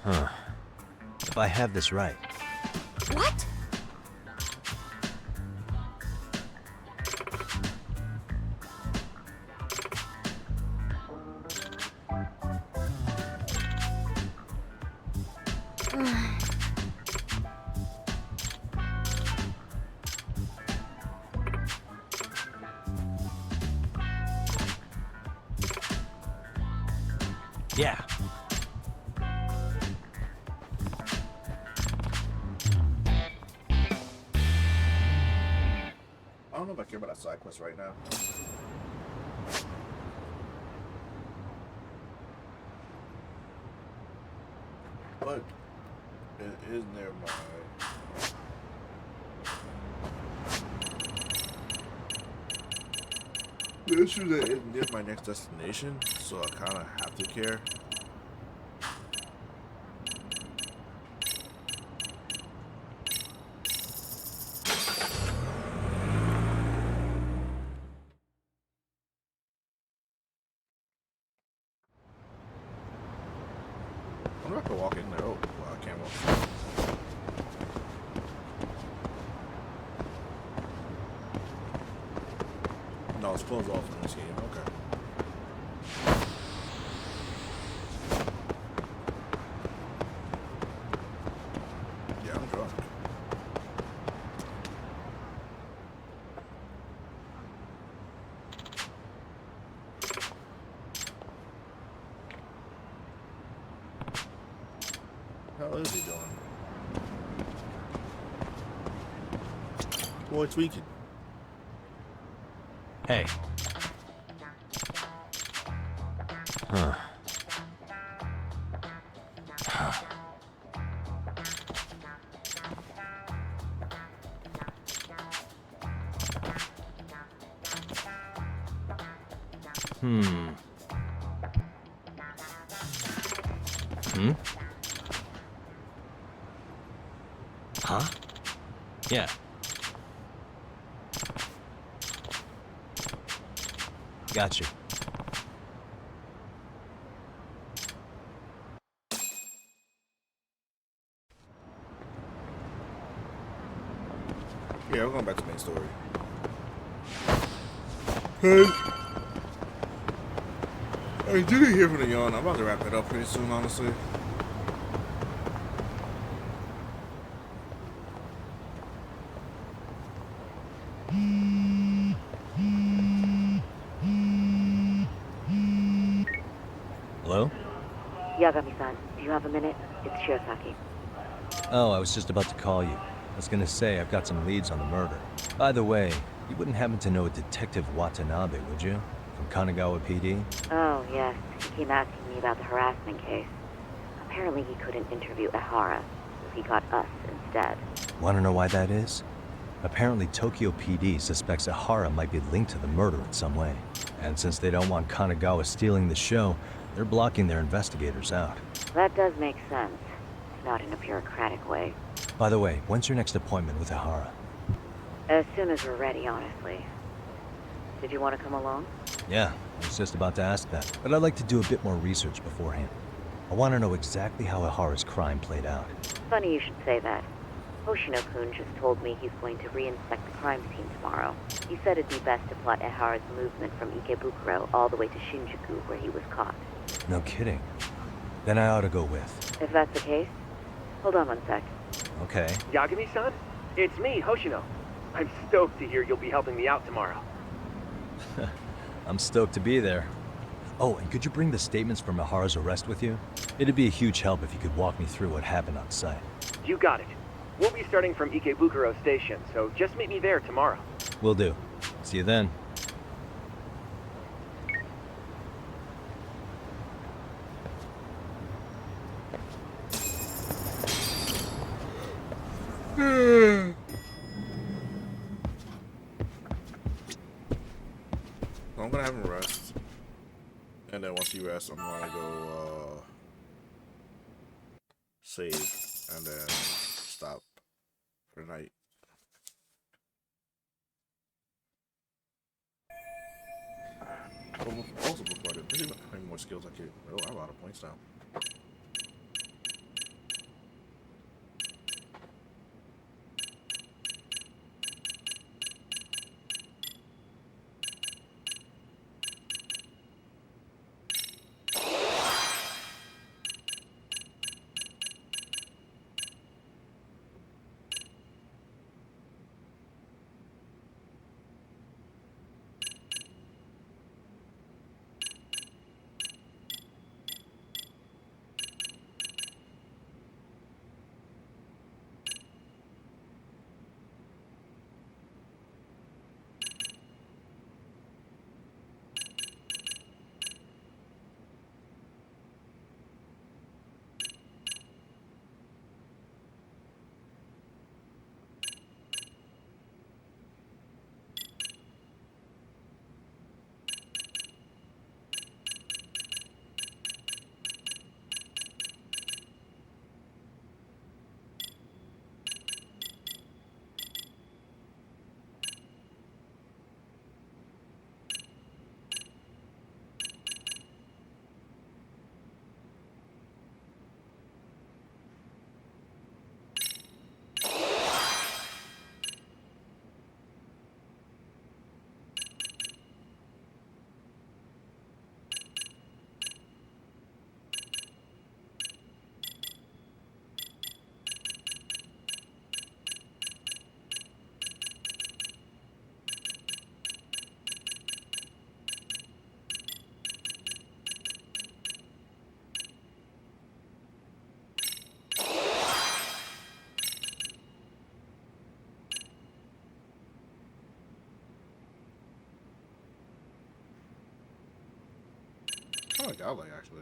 Huh. If I have this right. What? Yeah. I don't know if I care about that side quest right now. But it is near my. The issue that it's near my next destination, so I kind of have to care. $100 clothes off in this game. Okay. Yeah, I'm drunk. How is he doing? Boy, tweaking. Hey. Huh. Huh. Hmm. Hmm? Huh? Yeah. Gotcha. Yeah, we're going back to the main story. Hey. Hey, did you hear from the yawn? I'm about to wrap it up pretty soon, honestly. Hello? Yagami-san, do you have a minute? It's Shirosaki. Oh, I was just about to call you. I was gonna say, I've got some leads on the murder. By the way, you wouldn't happen to know Detective Watanabe, would you? From Kanagawa PD? Oh, yes. He came asking me about the harassment case. Apparently he couldn't interview Ehara, so he got us instead. Wanna know why that is? Apparently Tokyo PD suspects Ehara might be linked to the murder in some way. And since they don't want Kanagawa stealing the show, they're blocking their investigators out. That does make sense. Not in a bureaucratic way. By the way, when's your next appointment with Ehara? As soon as we're ready, honestly. Did you want to come along? Yeah, I was just about to ask that. But I'd like to do a bit more research beforehand. I want to know exactly how Ehara's crime played out. Funny you should say that. Hoshino-kun just told me he's going to reinspect the crime scene tomorrow. He said it'd be best to plot Ehara's movement from Ikebukuro all the way to Shinjuku, where he was caught. No kidding. Then I ought to go with. If that's the case, hold on one sec. Okay. Yagami-san? It's me, Hoshino. I'm stoked to hear you'll be helping me out tomorrow. I'm stoked to be there. Oh, and could you bring the statements from Ehara's arrest with you? It'd be a huge help if you could walk me through what happened on site. You got it. We'll be starting from Ikebukuro Station, so just meet me there tomorrow. Will do. See you then. I'm gonna have him rest. And then once he rests, I'm gonna go save and then stop for the night. Also before that, how many more skills I get? Oh, I'm out of points now. like Galley, actually.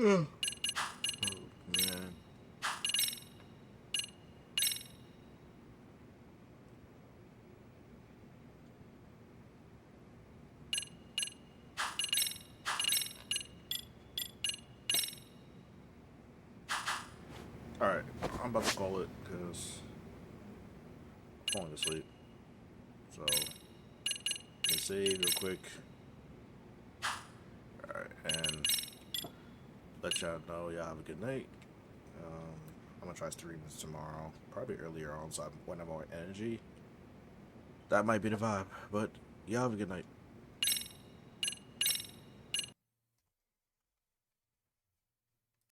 Oh, man. Alright, I'm about to call it because I'm falling asleep. So, let me save real quick. Alright, and let y'all know y'all have a good night. I'm gonna try streaming this tomorrow, probably earlier on, so I won't have more energy. That might be the vibe, but y'all have a good night.